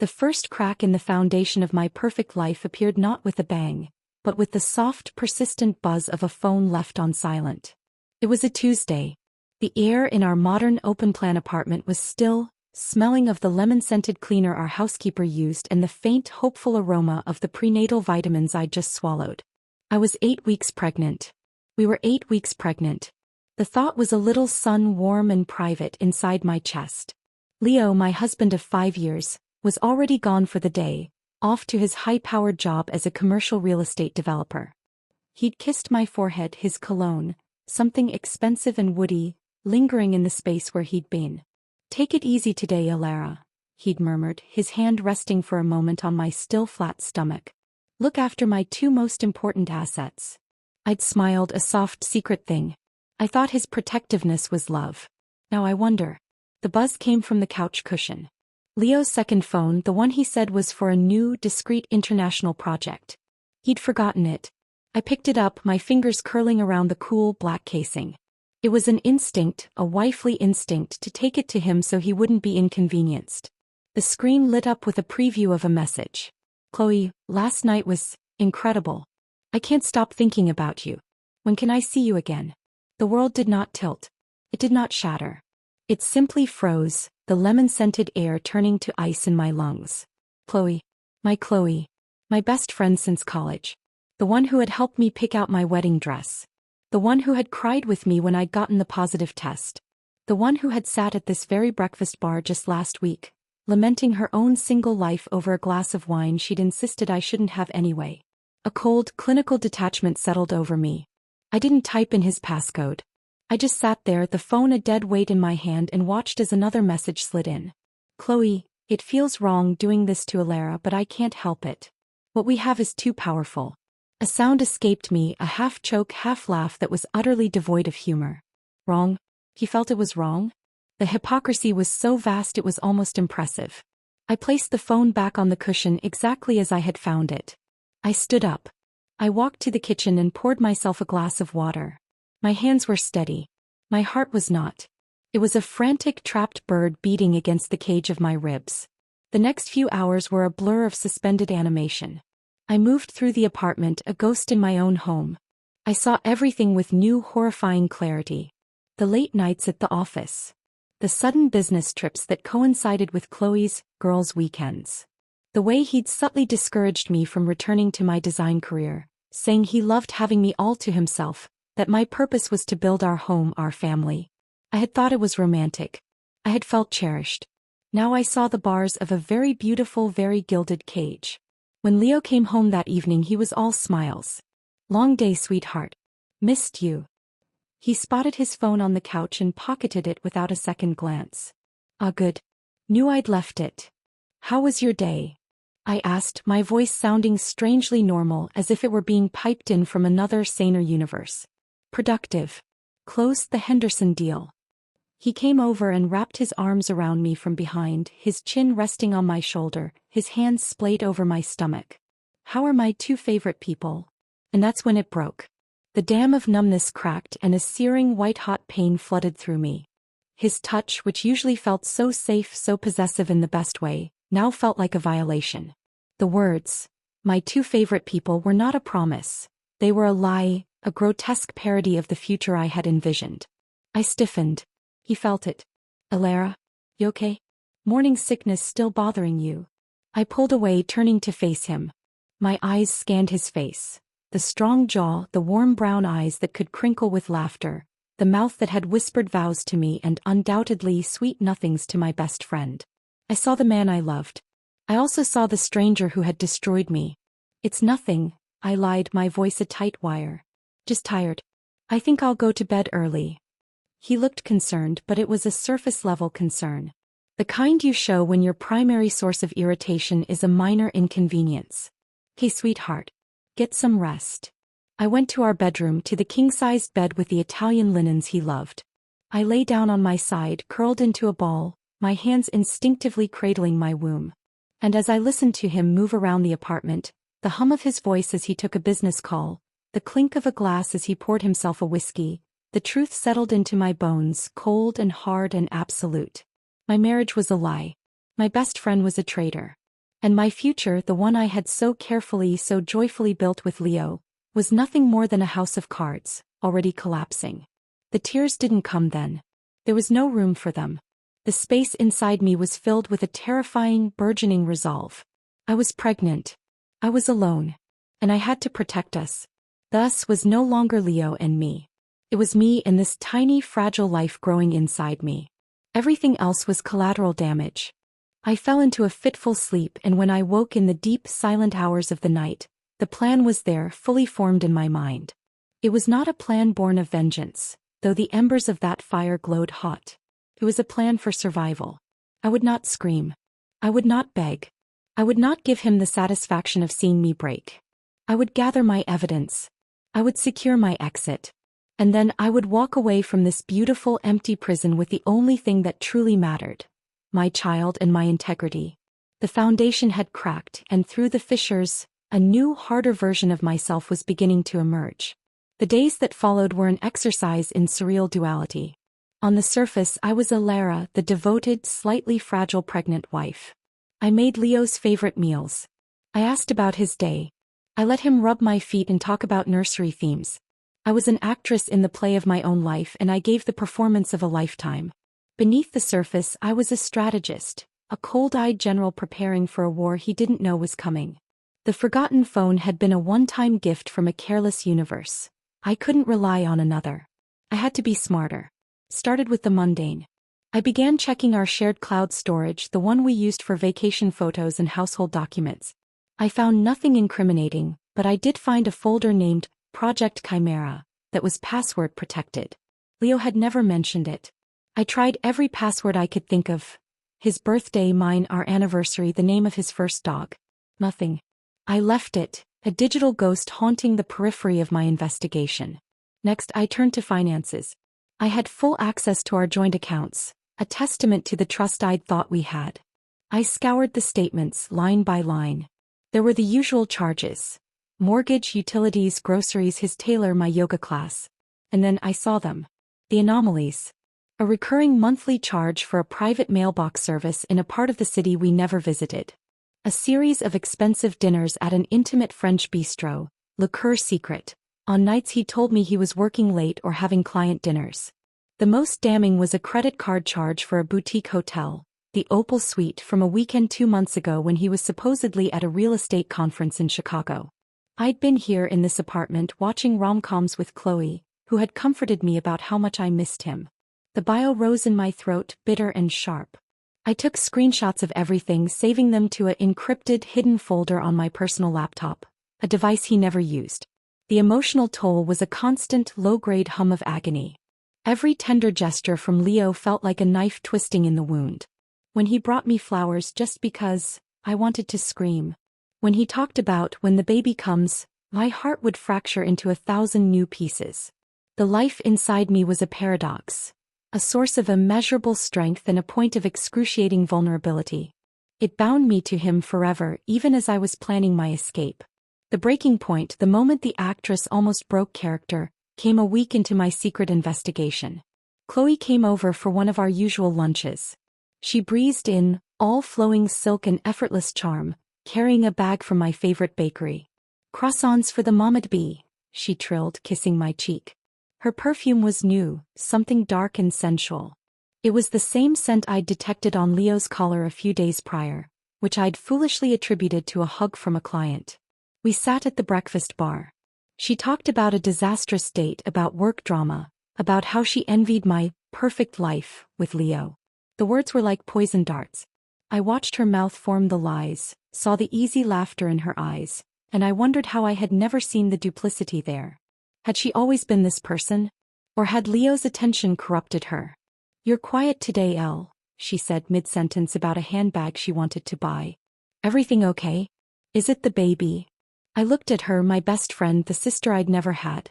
The first crack in the foundation of my perfect life appeared not with a bang, but with the soft, persistent buzz of a phone left on silent. It was a Tuesday. The air in our modern open-plan apartment was still, smelling of the lemon-scented cleaner our housekeeper used and the faint, hopeful aroma of the prenatal vitamins I'd just swallowed. I was 8 weeks pregnant. We were 8 weeks pregnant. The thought was a little sun warm and private inside my chest. Leo, my husband of 5 years, was already gone for the day, off to his high-powered job as a commercial real estate developer. He'd kissed my forehead, his cologne, something expensive and woody, lingering in the space where he'd been. "Take it easy today, Alara," he'd murmured, his hand resting for a moment on my still flat stomach. "Look after my 2 most important assets." I'd smiled, a soft secret thing. I thought his protectiveness was love. Now I wonder. The buzz came from the couch cushion. Leo's second phone, the one he said was for a new, discreet international project. He'd forgotten it. I picked it up, my fingers curling around the cool, black casing. It was an instinct, a wifely instinct, to take it to him so he wouldn't be inconvenienced. The screen lit up with a preview of a message. "Chloe, last night was incredible. I can't stop thinking about you. When can I see you again?" The world did not tilt. It did not shatter. It simply froze, the lemon-scented air turning to ice in my lungs. Chloe. My best friend since college. The one who had helped me pick out my wedding dress. The one who had cried with me when I'd gotten the positive test. The one who had sat at this very breakfast bar just last week, lamenting her own single life over a glass of wine she'd insisted I shouldn't have anyway. A cold, clinical detachment settled over me. I didn't type in his passcode. I just sat there, the phone a dead weight in my hand, and watched as another message slid in. "Chloe, it feels wrong doing this to Alara, but I can't help it. What we have is too powerful." A sound escaped me, a half-choke, half-laugh that was utterly devoid of humor. Wrong? He felt it was wrong? The hypocrisy was so vast it was almost impressive. I placed the phone back on the cushion exactly as I had found it. I stood up. I walked to the kitchen and poured myself a glass of water. My hands were steady. My heart was not. It was a frantic, trapped bird beating against the cage of my ribs. The next few hours were a blur of suspended animation. I moved through the apartment, a ghost in my own home. I saw everything with new, horrifying clarity. The late nights at the office. The sudden business trips that coincided with Chloe's girls' weekends. The way he'd subtly discouraged me from returning to my design career, saying he loved having me all to himself, that my purpose was to build our home, our family. I had thought it was romantic. I had felt cherished. Now I saw the bars of a very beautiful, very gilded cage. When Leo came home that evening, he was all smiles. "Long day, sweetheart. Missed you." He spotted his phone on the couch and pocketed it without a second glance. "Ah, good. Knew I'd left it. How was your day?" I asked, my voice sounding strangely normal, as if it were being piped in from another, saner universe. "Productive. Closed the Henderson deal." He came over and wrapped his arms around me from behind, his chin resting on my shoulder, his hands splayed over my stomach. "How are my 2 favorite people?" And that's when it broke. The dam of numbness cracked and a searing white-hot pain flooded through me. His touch, which usually felt so safe, so possessive in the best way, now felt like a violation. The words, "my 2 favorite people," were not a promise. They were a lie, a grotesque parody of the future I had envisioned. I stiffened. He felt it. "Alara, you okay? Morning sickness still bothering you?" I pulled away, turning to face him. My eyes scanned his face. The strong jaw, the warm brown eyes that could crinkle with laughter, the mouth that had whispered vows to me and undoubtedly sweet nothings to my best friend. I saw the man I loved. I also saw the stranger who had destroyed me. "It's nothing," I lied, my voice a tight wire. "Just tired. I think I'll go to bed early." He looked concerned, but it was a surface-level concern. The kind you show when your primary source of irritation is a minor inconvenience. "Hey, sweetheart. Get some rest." I went to our bedroom, to the king-sized bed with the Italian linens he loved. I lay down on my side, curled into a ball, my hands instinctively cradling my womb. And as I listened to him move around the apartment, the hum of his voice as he took a business call, the clink of a glass as he poured himself a whiskey, the truth settled into my bones, cold and hard and absolute. My marriage was a lie. My best friend was a traitor. And my future, the one I had so carefully, so joyfully built with Leo, was nothing more than a house of cards, already collapsing. The tears didn't come then. There was no room for them. The space inside me was filled with a terrifying, burgeoning resolve. I was pregnant. I was alone. And I had to protect us. Thus was no longer Leo and me. It was me and this tiny, fragile life growing inside me. Everything else was collateral damage. I fell into a fitful sleep, and when I woke in the deep, silent hours of the night, the plan was there, fully formed in my mind. It was not a plan born of vengeance, though the embers of that fire glowed hot. It was a plan for survival. I would not scream. I would not beg. I would not give him the satisfaction of seeing me break. I would gather my evidence. I would secure my exit. And then I would walk away from this beautiful, empty prison with the only thing that truly mattered: my child and my integrity. The foundation had cracked, and through the fissures, a new, harder version of myself was beginning to emerge. The days that followed were an exercise in surreal duality. On the surface, I was Alara, the devoted, slightly fragile pregnant wife. I made Leo's favorite meals. I asked about his day. I let him rub my feet and talk about nursery themes. I was an actress in the play of my own life, and I gave the performance of a lifetime. Beneath the surface, I was a strategist, a cold-eyed general preparing for a war he didn't know was coming. The forgotten phone had been a one-time gift from a careless universe. I couldn't rely on another. I had to be smarter. Started with the mundane. I began checking our shared cloud storage, the one we used for vacation photos and household documents. I found nothing incriminating, but I did find a folder named Project Chimera that was password protected. Leo had never mentioned it. I tried every password I could think of. His birthday, mine, our anniversary, the name of his first dog. Nothing. I left it, a digital ghost haunting the periphery of my investigation. Next, I turned to finances. I had full access to our joint accounts, a testament to the trust I'd thought we had. I scoured the statements, line by line. There were the usual charges: mortgage, utilities, groceries, his tailor, my yoga class. And then I saw them. The anomalies. A recurring monthly charge for a private mailbox service in a part of the city we never visited. A series of expensive dinners at an intimate French bistro, Le Coeur Secret, on nights he told me he was working late or having client dinners. The most damning was a credit card charge for a boutique hotel, the Opal Suite, from a weekend 2 months ago when he was supposedly at a real estate conference in Chicago. I'd been here in this apartment watching rom-coms with Chloe, who had comforted me about how much I missed him. The bio rose in my throat, bitter and sharp. I took screenshots of everything, saving them to an encrypted, hidden folder on my personal laptop, a device he never used. The emotional toll was a constant, low-grade hum of agony. Every tender gesture from Leo felt like a knife twisting in the wound. When he brought me flowers just because, I wanted to scream. When he talked about when the baby comes, my heart would fracture into 1,000 new pieces. The life inside me was a paradox, a source of immeasurable strength and a point of excruciating vulnerability. It bound me to him forever, even as I was planning my escape. The breaking point, the moment the actress almost broke character, came a week into my secret investigation. Chloe came over for one of our usual lunches. She breezed in, all flowing silk and effortless charm, carrying a bag from my favorite bakery. "Croissants for the Mamad Bee," she trilled, kissing my cheek. Her perfume was new, something dark and sensual. It was the same scent I'd detected on Leo's collar a few days prior, which I'd foolishly attributed to a hug from a client. We sat at the breakfast bar. She talked about a disastrous date, about work drama, about how she envied my perfect life with Leo. The words were like poison darts. I watched her mouth form the lies, saw the easy laughter in her eyes, and I wondered how I had never seen the duplicity there. Had she always been this person? Or had Leo's attention corrupted her? "You're quiet today, Elle," she said mid-sentence about a handbag she wanted to buy. "Everything okay? Is it the baby?" I looked at her, my best friend, the sister I'd never had.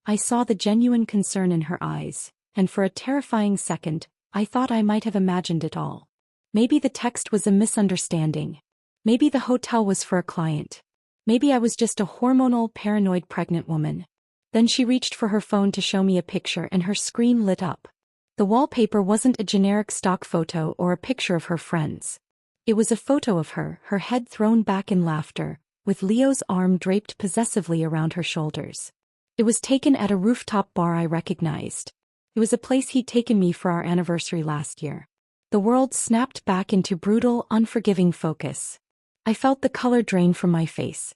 I saw the genuine concern in her eyes, and for a terrifying second, I thought I might have imagined it all. Maybe the text was a misunderstanding. Maybe the hotel was for a client. Maybe I was just a hormonal, paranoid pregnant woman. Then she reached for her phone to show me a picture, and her screen lit up. The wallpaper wasn't a generic stock photo or a picture of her friends. It was a photo of her, her head thrown back in laughter, with Leo's arm draped possessively around her shoulders. It was taken at a rooftop bar I recognized. It was a place he'd taken me for our anniversary last year. The world snapped back into brutal, unforgiving focus. I felt the color drain from my face.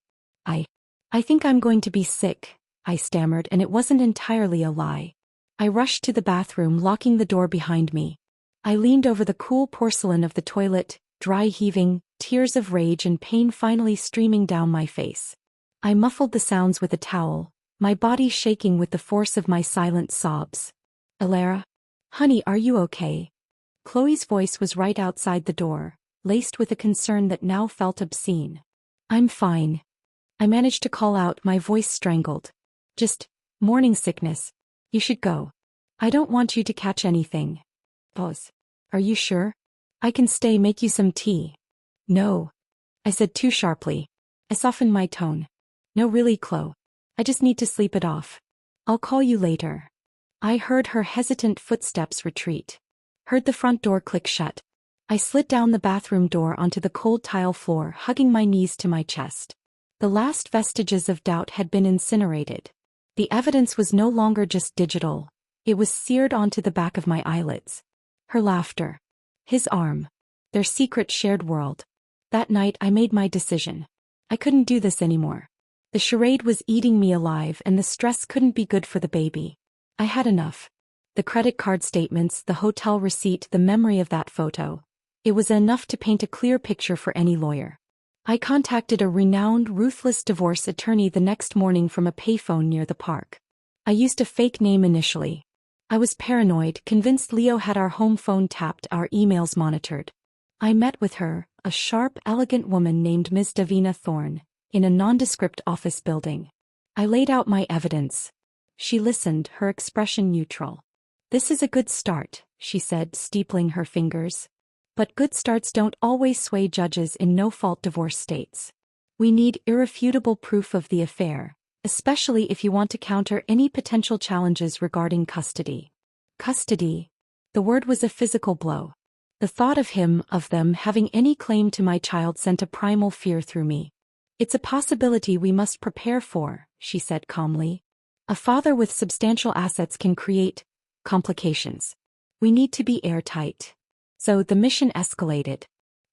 I think I'm going to be sick, I stammered, and it wasn't entirely a lie. I rushed to the bathroom, locking the door behind me. I leaned over the cool porcelain of the toilet, dry heaving, tears of rage and pain finally streaming down my face. I muffled the sounds with a towel, my body shaking with the force of my silent sobs. Alara? Honey, are you okay? Chloe's voice was right outside the door, laced with a concern that now felt obscene. I'm fine. I managed to call out, my voice strangled. Just morning sickness. You should go. I don't want you to catch anything. Pause. Are you sure? I can stay, make you some tea. No. I said too sharply. I softened my tone. No, really, Chloe. I just need to sleep it off. I'll call you later. I heard her hesitant footsteps retreat. Heard the front door click shut. I slid down the bathroom door onto the cold tile floor, hugging my knees to my chest. The last vestiges of doubt had been incinerated. The evidence was no longer just digital. It was seared onto the back of my eyelids. Her laughter. His arm. Their secret shared world. That night I made my decision. I couldn't do this anymore. The charade was eating me alive, and the stress couldn't be good for the baby. I had enough. The credit card statements, the hotel receipt, the memory of that photo. It was enough to paint a clear picture for any lawyer. I contacted a renowned, ruthless divorce attorney the next morning from a payphone near the park. I used a fake name initially. I was paranoid, convinced Leo had our home phone tapped, our emails monitored. I met with her, a sharp, elegant woman named Ms. Davina Thorne, in a nondescript office building. I laid out my evidence. She listened, her expression neutral. This is a good start, she said, steepling her fingers. But good starts don't always sway judges in no-fault divorce states. We need irrefutable proof of the affair, especially if you want to counter any potential challenges regarding custody. Custody. The word was a physical blow. The thought of him, of them, having any claim to my child sent a primal fear through me. It's a possibility we must prepare for, she said calmly. A father with substantial assets can create complications. We need to be airtight. So the mission escalated.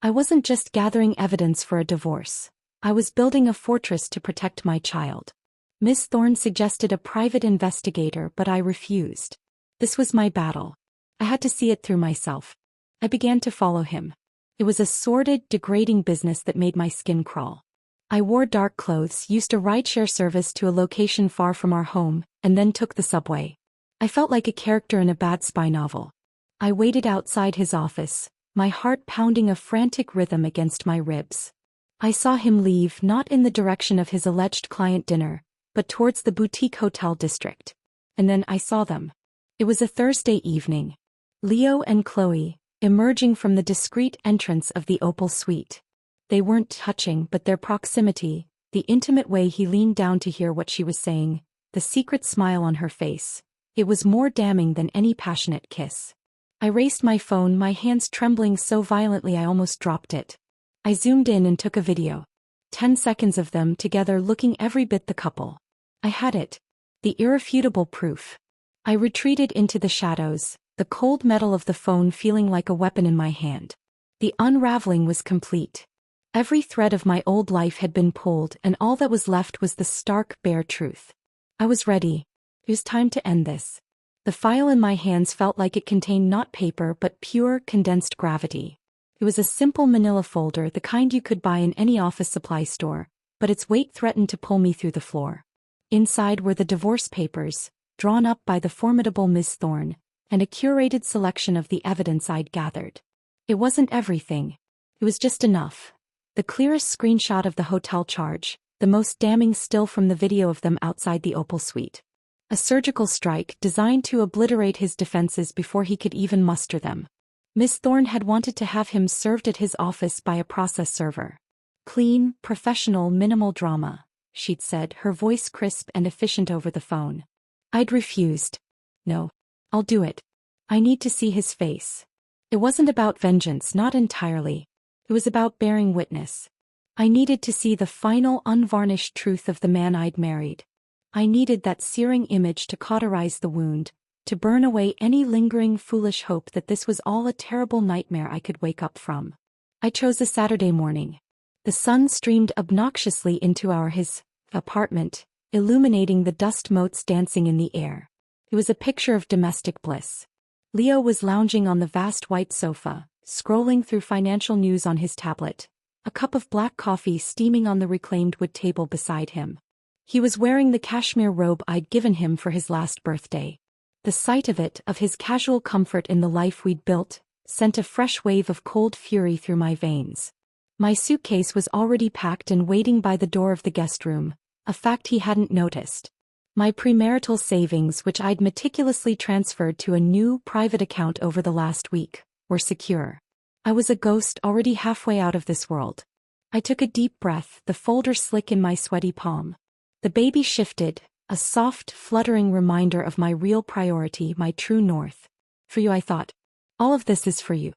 I wasn't just gathering evidence for a divorce. I was building a fortress to protect my child. Miss Thorne suggested a private investigator, but I refused. This was my battle. I had to see it through myself. I began to follow him. It was a sordid, degrading business that made my skin crawl. I wore dark clothes, used a rideshare service to a location far from our home, and then took the subway. I felt like a character in a bad spy novel. I waited outside his office, my heart pounding a frantic rhythm against my ribs. I saw him leave, not in the direction of his alleged client dinner, but towards the boutique hotel district. And then I saw them. It was a Thursday evening. Leo and Chloe, emerging from the discreet entrance of the Opal suite. They weren't touching, but their proximity, the intimate way he leaned down to hear what she was saying, the secret smile on her face, it was more damning than any passionate kiss. I raised my phone, my hands trembling so violently I almost dropped it. I zoomed in and took a video. 10 seconds of them together looking every bit the couple. I had it. The irrefutable proof. I retreated into the shadows, the cold metal of the phone feeling like a weapon in my hand. The unraveling was complete. Every thread of my old life had been pulled, and all that was left was the stark, bare truth. I was ready. It was time to end this. The file in my hands felt like it contained not paper but pure, condensed gravity. It was a simple manila folder, the kind you could buy in any office supply store, but its weight threatened to pull me through the floor. Inside were the divorce papers, drawn up by the formidable Miss Thorne, and a curated selection of the evidence I'd gathered. It wasn't everything. It was just enough. The clearest screenshot of the hotel charge, the most damning still from the video of them outside the Opal suite. A surgical strike designed to obliterate his defenses before he could even muster them. Miss Thorne had wanted to have him served at his office by a process server. Clean, professional, minimal drama, she'd said, her voice crisp and efficient over the phone. I'd refused. No. I'll do it. I need to see his face. It wasn't about vengeance, not entirely. It was about bearing witness. I needed to see the final unvarnished truth of the man I'd married. I needed that searing image to cauterize the wound, to burn away any lingering foolish hope that this was all a terrible nightmare I could wake up from. I chose a Saturday morning. The sun streamed obnoxiously into his apartment, illuminating the dust motes dancing in the air. It was a picture of domestic bliss. Leo was lounging on the vast white sofa, scrolling through financial news on his tablet, a cup of black coffee steaming on the reclaimed wood table beside him. He was wearing the cashmere robe I'd given him for his last birthday. The sight of it, of his casual comfort in the life we'd built, sent a fresh wave of cold fury through my veins. My suitcase was already packed and waiting by the door of the guest room, a fact he hadn't noticed. My premarital savings, which I'd meticulously transferred to a new private account over the last week, were secure. I was a ghost already halfway out of this world. I took a deep breath, the folder slick in my sweaty palm. The baby shifted, a soft, fluttering reminder of my real priority, my true north. For you, I thought. All of this is for you.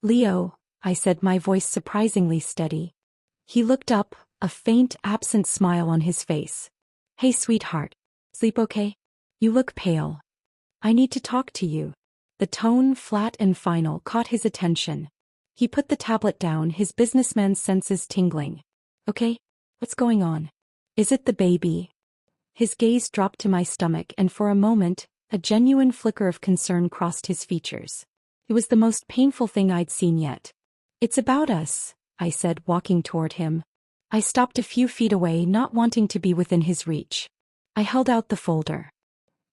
Leo, I said, my voice surprisingly steady. He looked up, a faint, absent smile on his face. Hey, sweetheart. Sleep okay? You look pale. I need to talk to you. The tone, flat and final, caught his attention. He put the tablet down, his businessman's senses tingling. Okay? What's going on? Is it the baby? His gaze dropped to my stomach, and for a moment, a genuine flicker of concern crossed his features. It was the most painful thing I'd seen yet. It's about us, I said, walking toward him. I stopped a few feet away, not wanting to be within his reach. I held out the folder.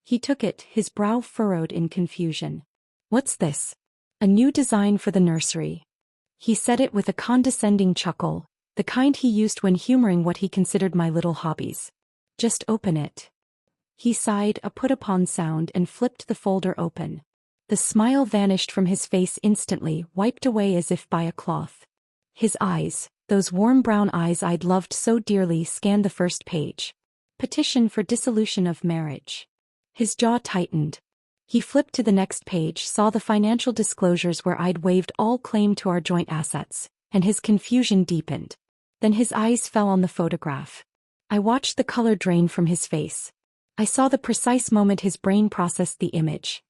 He took it, his brow furrowed in confusion. What's this? A new design for the nursery. He said it with a condescending chuckle, the kind he used when humoring what he considered my little hobbies. Just open it. He sighed, a put-upon sound, and flipped the folder open. The smile vanished from his face instantly, wiped away as if by a cloth. His eyes, those warm brown eyes I'd loved so dearly, scanned the first page. Petition for dissolution of marriage. His jaw tightened. He flipped to the next page, saw the financial disclosures where I'd waived all claim to our joint assets, and his confusion deepened. Then his eyes fell on the photograph. I watched the color drain from his face. I saw the precise moment his brain processed the image.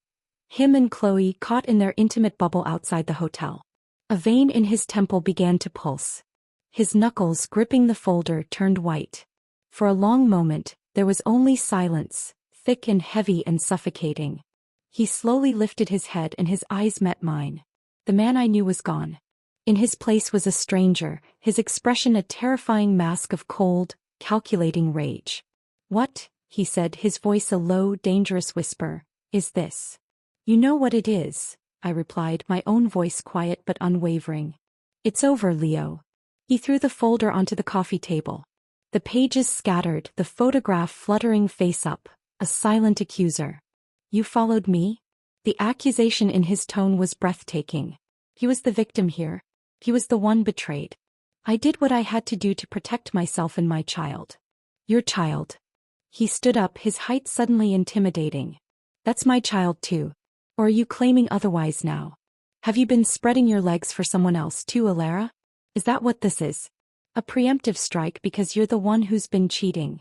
Him and Chloe caught in their intimate bubble outside the hotel. A vein in his temple began to pulse. His knuckles, gripping the folder, turned white. For a long moment, there was only silence, thick and heavy and suffocating. He slowly lifted his head and his eyes met mine. The man I knew was gone. In his place was a stranger, his expression a terrifying mask of cold, calculating rage. What, he said, his voice a low, dangerous whisper, is this? You know what it is, I replied, my own voice quiet but unwavering. It's over, Leo. He threw the folder onto the coffee table. The pages scattered, the photograph fluttering face up, a silent accuser. You followed me? The accusation in his tone was breathtaking. He was the victim here. He was the one betrayed. I did what I had to do to protect myself and my child. Your child. He stood up, his height suddenly intimidating. That's my child too. Or are you claiming otherwise now? Have you been spreading your legs for someone else too, Alara? Is that what this is? A preemptive strike because you're the one who's been cheating.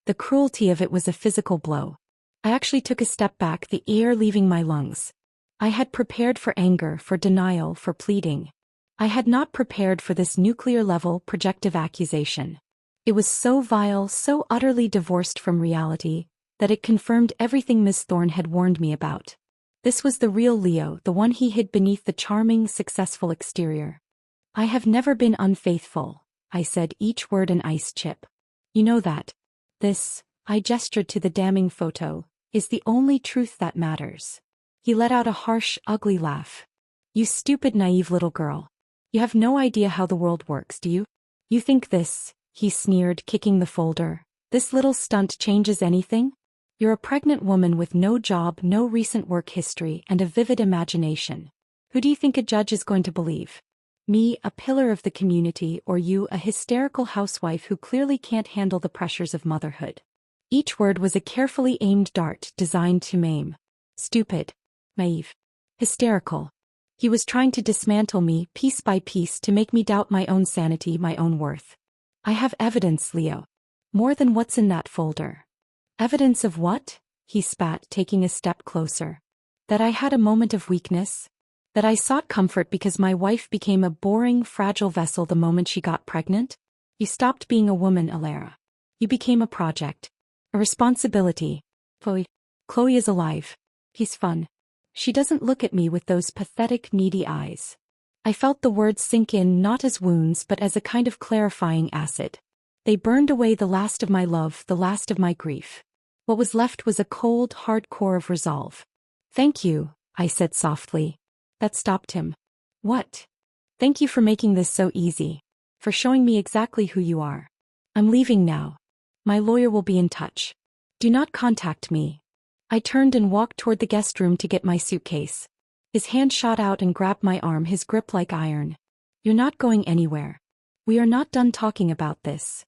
The cruelty of it was a physical blow. I actually took a step back, the air leaving my lungs. I had prepared for anger, for denial, for pleading. I had not prepared for this nuclear-level projective accusation. It was so vile, so utterly divorced from reality, that it confirmed everything Miss Thorne had warned me about. This was the real Leo, the one he hid beneath the charming, successful exterior. I have never been unfaithful, I said, each word an ice chip. You know that. This, I gestured to the damning photo, is the only truth that matters. He let out a harsh, ugly laugh. You stupid, naive little girl. You have no idea how the world works, do you? You think this, he sneered, kicking the folder, this little stunt changes anything? You're a pregnant woman with no job, no recent work history, and a vivid imagination. Who do you think a judge is going to believe? Me, a pillar of the community, or you, a hysterical housewife who clearly can't handle the pressures of motherhood? Each word was a carefully aimed dart designed to maim. Stupid. Naive. Hysterical. He was trying to dismantle me piece by piece to make me doubt my own sanity, my own worth. I have evidence, Leo. More than what's in that folder. Evidence of what? He spat, taking a step closer. That I had a moment of weakness? That I sought comfort because my wife became a boring, fragile vessel the moment she got pregnant? You stopped being a woman, Alara. You became a project. A responsibility. Chloe is alive. He's fun. She doesn't look at me with those pathetic, needy eyes. I felt the words sink in not as wounds but as a kind of clarifying acid. They burned away the last of my love, the last of my grief. What was left was a cold, hard core of resolve. Thank you, I said softly. That stopped him. What? Thank you for making this so easy. For showing me exactly who you are. I'm leaving now. My lawyer will be in touch. Do not contact me. I turned and walked toward the guest room to get my suitcase. His hand shot out and grabbed my arm, his grip like iron. You're not going anywhere. We are not done talking about this.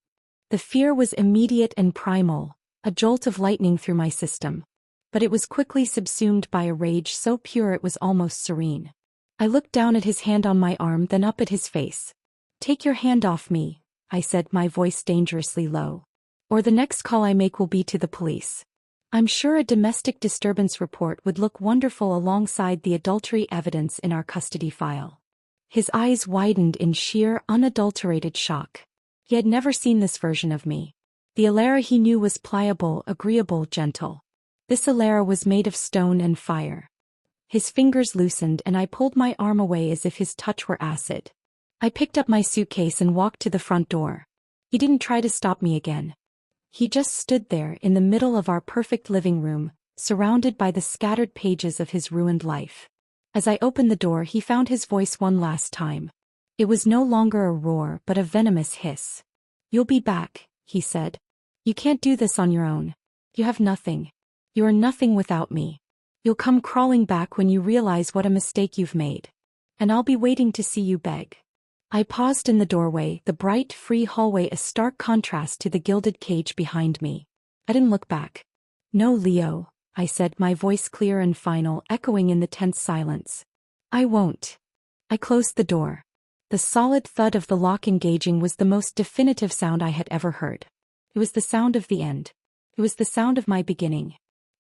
The fear was immediate and primal, a jolt of lightning through my system. But it was quickly subsumed by a rage so pure it was almost serene. I looked down at his hand on my arm, then up at his face. Take your hand off me, I said, my voice dangerously low. Or the next call I make will be to the police. I'm sure a domestic disturbance report would look wonderful alongside the adultery evidence in our custody file. His eyes widened in sheer, unadulterated shock. He had never seen this version of me. The Alara he knew was pliable, agreeable, gentle. This Alara was made of stone and fire. His fingers loosened and I pulled my arm away as if his touch were acid. I picked up my suitcase and walked to the front door. He didn't try to stop me again. He just stood there in the middle of our perfect living room, surrounded by the scattered pages of his ruined life. As I opened the door, he found his voice one last time. It was no longer a roar but a venomous hiss. You'll be back, he said. You can't do this on your own. You have nothing. You are nothing without me. You'll come crawling back when you realize what a mistake you've made. And I'll be waiting to see you beg. I paused in the doorway, the bright, free hallway a stark contrast to the gilded cage behind me. I didn't look back. No, Leo, I said, my voice clear and final, echoing in the tense silence. I won't. I closed the door. The solid thud of the lock engaging was the most definitive sound I had ever heard. It was the sound of the end. It was the sound of my beginning.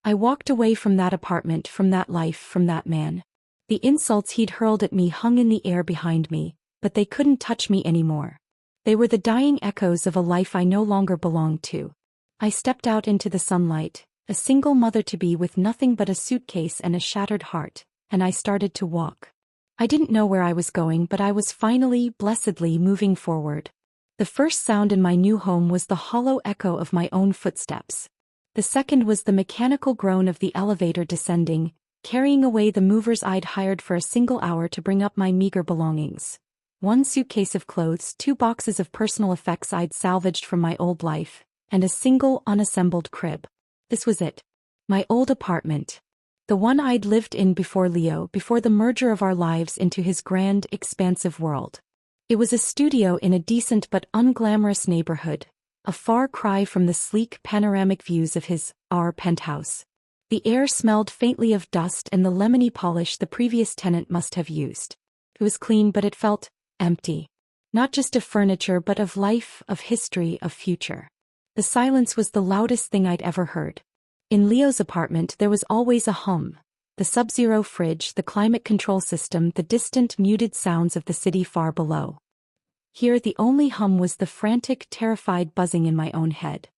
I walked away from that apartment, from that life, from that man. The insults he'd hurled at me hung in the air behind me, but they couldn't touch me anymore. They were the dying echoes of a life I no longer belonged to. I stepped out into the sunlight, a single mother-to-be with nothing but a suitcase and a shattered heart, and I started to walk. I didn't know where I was going, but I was finally, blessedly moving forward. The first sound in my new home was the hollow echo of my own footsteps. The second was the mechanical groan of the elevator descending, carrying away the movers I'd hired for a single hour to bring up my meager belongings. One suitcase of clothes, 2 boxes of personal effects I'd salvaged from my old life, and a single unassembled crib. This was it. My old apartment. The one I'd lived in before Leo, before the merger of our lives into his grand, expansive world. It was a studio in a decent but unglamorous neighborhood, a far cry from the sleek panoramic views of our penthouse. The air smelled faintly of dust and the lemony polish the previous tenant must have used. It was clean, but it felt empty. Not just of furniture but of life, of history, of future. The silence was the loudest thing I'd ever heard. In Leo's apartment there was always a hum. The sub-zero fridge, the climate control system, the distant muted sounds of the city far below. Here the only hum was the frantic, terrified buzzing in my own head.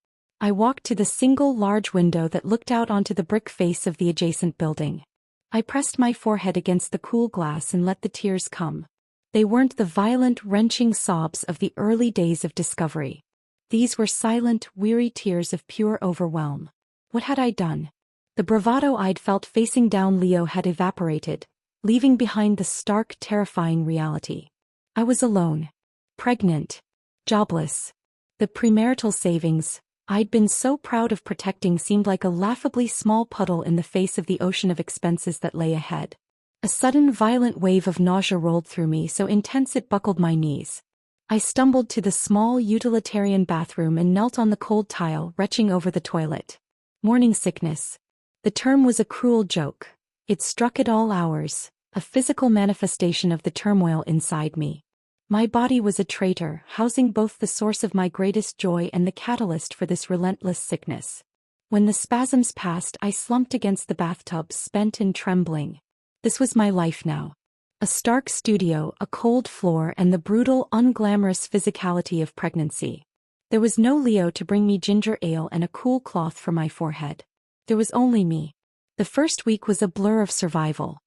I walked to the single large window that looked out onto the brick face of the adjacent building. I pressed my forehead against the cool glass and let the tears come. They weren't the violent, wrenching sobs of the early days of discovery. These were silent, weary tears of pure overwhelm. What had I done? The bravado I'd felt facing down Leo had evaporated, leaving behind the stark, terrifying reality. I was alone. Pregnant. Jobless. The premarital savings I'd been so proud of protecting seemed like a laughably small puddle in the face of the ocean of expenses that lay ahead. A sudden violent wave of nausea rolled through me, so intense it buckled my knees. I stumbled to the small utilitarian bathroom and knelt on the cold tile, retching over the toilet. Morning sickness. The term was a cruel joke. It struck at all hours, a physical manifestation of the turmoil inside me. My body was a traitor, housing both the source of my greatest joy and the catalyst for this relentless sickness. When the spasms passed, I slumped against the bathtub, spent and trembling. This was my life now. A stark studio, a cold floor, and the brutal, unglamorous physicality of pregnancy. There was no Leo to bring me ginger ale and a cool cloth for my forehead. There was only me. The first week was a blur of survival.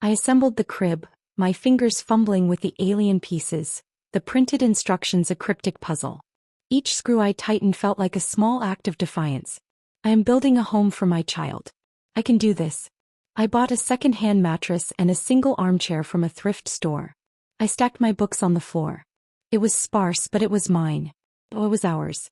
I assembled the crib, my fingers fumbling with the alien pieces, the printed instructions a cryptic puzzle. Each screw I tightened felt like a small act of defiance. I am building a home for my child. I can do this. I bought a second-hand mattress and a single armchair from a thrift store. I stacked my books on the floor. It was sparse, but it was mine. Oh, it was ours.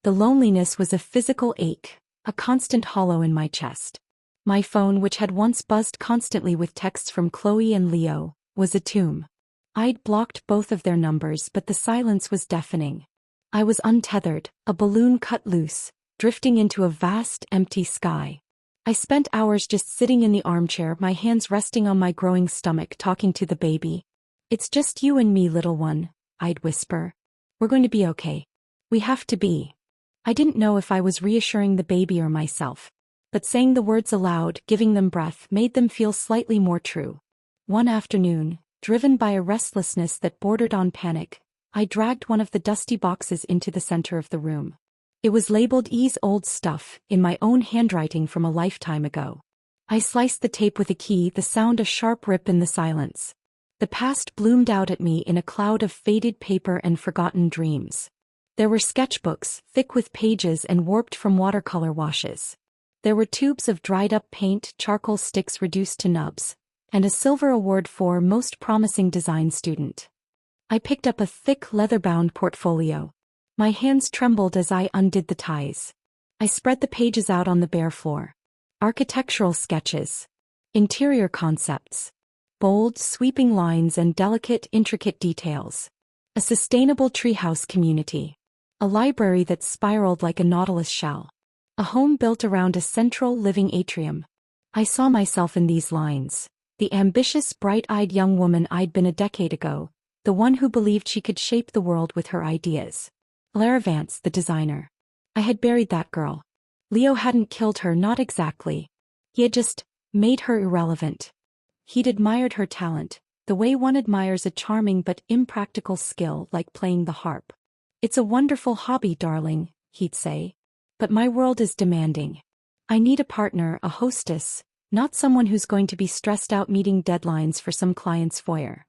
The loneliness was a physical ache, a constant hollow in my chest. My phone, which had once buzzed constantly with texts from Chloe and Leo, was a tomb. I'd blocked both of their numbers, but the silence was deafening. I was untethered, a balloon cut loose, drifting into a vast, empty sky. I spent hours just sitting in the armchair, my hands resting on my growing stomach, talking to the baby. "It's just you and me, little one," I'd whisper. "We're going to be okay. We have to be." I didn't know if I was reassuring the baby or myself. But saying the words aloud, giving them breath, made them feel slightly more true. One afternoon, driven by a restlessness that bordered on panic, I dragged one of the dusty boxes into the center of the room. It was labeled "E's Old Stuff," in my own handwriting from a lifetime ago. I sliced the tape with a key, the sound a sharp rip in the silence. The past bloomed out at me in a cloud of faded paper and forgotten dreams. There were sketchbooks, thick with pages and warped from watercolor washes. There were tubes of dried-up paint, charcoal sticks reduced to nubs, and a silver award for Most Promising Design Student. I picked up a thick, leather-bound portfolio. My hands trembled as I undid the ties. I spread the pages out on the bare floor. Architectural sketches. Interior concepts. Bold, sweeping lines and delicate, intricate details. A sustainable treehouse community. A library that spiraled like a nautilus shell. A home built around a central, living atrium. I saw myself in these lines. The ambitious, bright-eyed young woman I'd been a decade ago. The one who believed she could shape the world with her ideas. Lara Vance, the designer. I had buried that girl. Leo hadn't killed her, not exactly. He had just made her irrelevant. He'd admired her talent, the way one admires a charming but impractical skill like playing the harp. "It's a wonderful hobby, darling," he'd say. "But my world is demanding. I need a partner, a hostess, not someone who's going to be stressed out meeting deadlines for some client's foyer."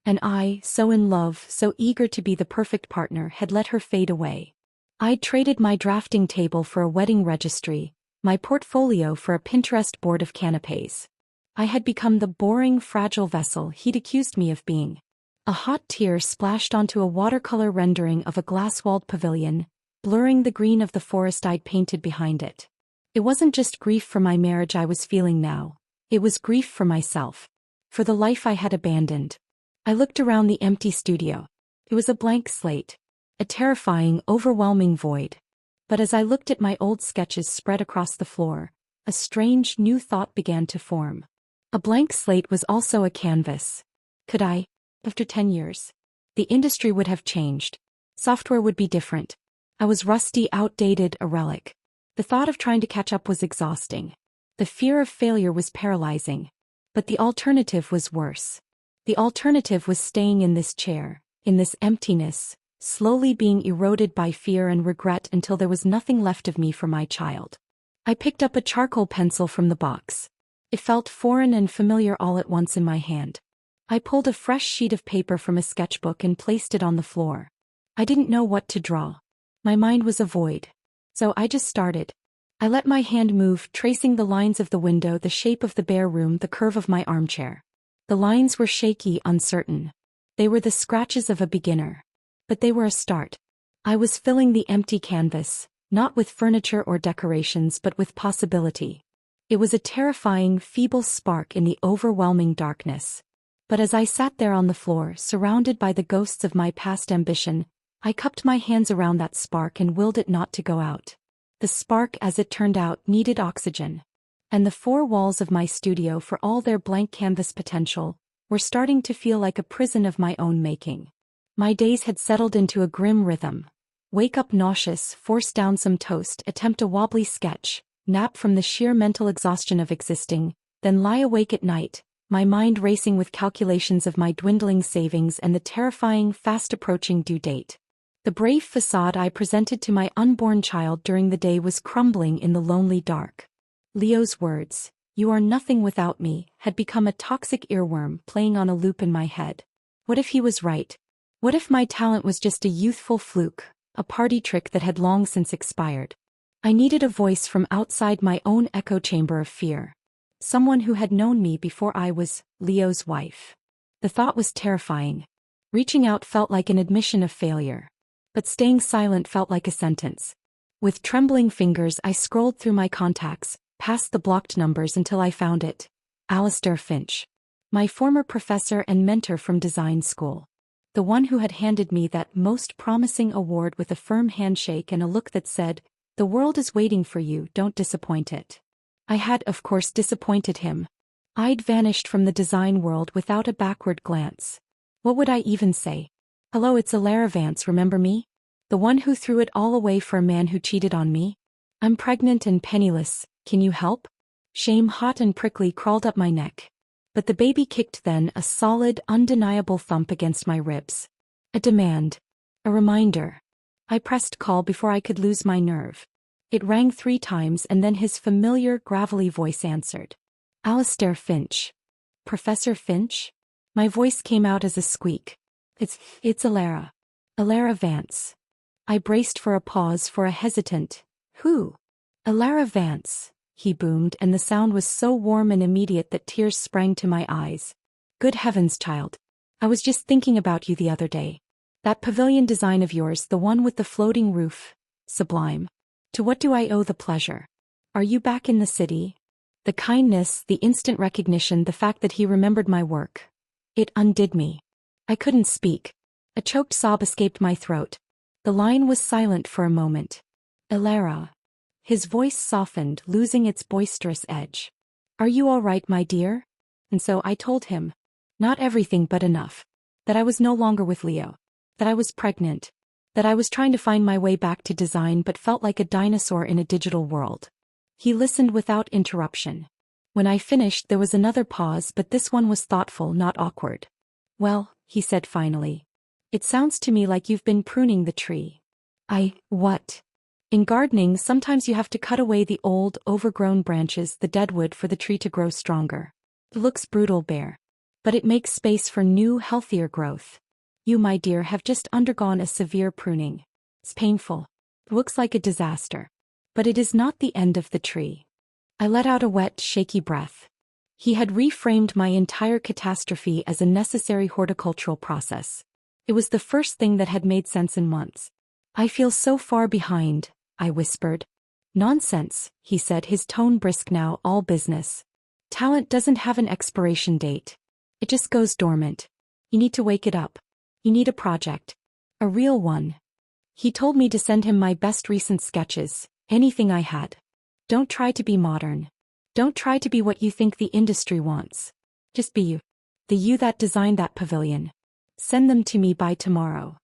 And I, so in love, so eager to be the perfect partner, had let her fade away. I'd traded my drafting table for a wedding registry, my portfolio for a Pinterest board of canapes. I had become the boring, fragile vessel he'd accused me of being. A hot tear splashed onto a watercolor rendering of a glass-walled pavilion, blurring the green of the forest I'd painted behind it. It wasn't just grief for my marriage I was feeling now. It was grief for myself. For the life I had abandoned. I looked around the empty studio. It was a blank slate. A terrifying, overwhelming void. But as I looked at my old sketches spread across the floor, a strange, new thought began to form. A blank slate was also a canvas. Could I? After 10 years. The industry would have changed. Software would be different. I was rusty, outdated, a relic. The thought of trying to catch up was exhausting. The fear of failure was paralyzing. But the alternative was worse. The alternative was staying in this chair, in this emptiness, slowly being eroded by fear and regret until there was nothing left of me for my child. I picked up a charcoal pencil from the box. It felt foreign and familiar all at once in my hand. I pulled a fresh sheet of paper from a sketchbook and placed it on the floor. I didn't know what to draw. My mind was a void. So I just started. I let my hand move, tracing the lines of the window, the shape of the bare room, the curve of my armchair. The lines were shaky, uncertain. They were the scratches of a beginner. But they were a start. I was filling the empty canvas, not with furniture or decorations but with possibility. It was a terrifying, feeble spark in the overwhelming darkness. But as I sat there on the floor, surrounded by the ghosts of my past ambition, I cupped my hands around that spark and willed it not to go out. The spark, as it turned out, needed oxygen. And the four walls of my studio, for all their blank canvas potential, were starting to feel like a prison of my own making. My days had settled into a grim rhythm. Wake up nauseous, force down some toast, attempt a wobbly sketch, nap from the sheer mental exhaustion of existing, then lie awake at night, my mind racing with calculations of my dwindling savings and the terrifying, fast-approaching due date. The brave facade I presented to my unborn child during the day was crumbling in the lonely dark. Leo's words, "You are nothing without me," had become a toxic earworm playing on a loop in my head. What if he was right? What if my talent was just a youthful fluke, a party trick that had long since expired? I needed a voice from outside my own echo chamber of fear. Someone who had known me before I was Leo's wife. The thought was terrifying. Reaching out felt like an admission of failure. But staying silent felt like a sentence. With trembling fingers I scrolled through my contacts, past the blocked numbers until I found it. Alistair Finch. My former professor and mentor from design school. The one who had handed me that most promising award with a firm handshake and a look that said, "The world is waiting for you, don't disappoint it." I had, of course, disappointed him. I'd vanished from the design world without a backward glance. What would I even say? "Hello, it's Alara Vance, remember me? The one who threw it all away for a man who cheated on me? I'm pregnant and penniless, can you help?" Shame, hot and prickly, crawled up my neck. But the baby kicked then, a solid, undeniable thump against my ribs. A demand. A reminder. I pressed call before I could lose my nerve. It rang 3 times and then his familiar, gravelly voice answered. "Alistair Finch." "Professor Finch?" My voice came out as a squeak. It's Alara. Alara Vance." I braced for a pause, for a hesitant, "Who?" "Alara Vance," he boomed, and the sound was so warm and immediate that tears sprang to my eyes. "Good heavens, child. I was just thinking about you the other day. That pavilion design of yours, the one with the floating roof. Sublime. To what do I owe the pleasure? Are you back in the city?" The kindness, the instant recognition, the fact that he remembered my work. It undid me. I couldn't speak. A choked sob escaped my throat. The line was silent for a moment. "Alara." His voice softened, losing its boisterous edge. "Are you all right, my dear?" And so I told him. Not everything, but enough. That I was no longer with Leo. That I was pregnant. That I was trying to find my way back to design but felt like a dinosaur in a digital world. He listened without interruption. When I finished there was another pause, but this one was thoughtful, not awkward. "Well," he said finally. "It sounds to me like you've been pruning the tree." What? In gardening, sometimes you have to cut away the old, overgrown branches, the dead wood, for the tree to grow stronger. It looks brutal, bare. But it makes space for new, healthier growth. You, my dear, have just undergone a severe pruning. It's painful. It looks like a disaster. But it is not the end of the tree. I let out a wet, shaky breath. He had reframed my entire catastrophe as a necessary horticultural process. It was the first thing that had made sense in months. "I feel so far behind," I whispered. "Nonsense," he said, his tone brisk now, all business. "Talent doesn't have an expiration date. It just goes dormant. You need to wake it up. You need a project. A real one." He told me to send him my best recent sketches, anything I had. "Don't try to be modern. Don't try to be what you think the industry wants. Just be you. The you that designed that pavilion. Send them to me by tomorrow."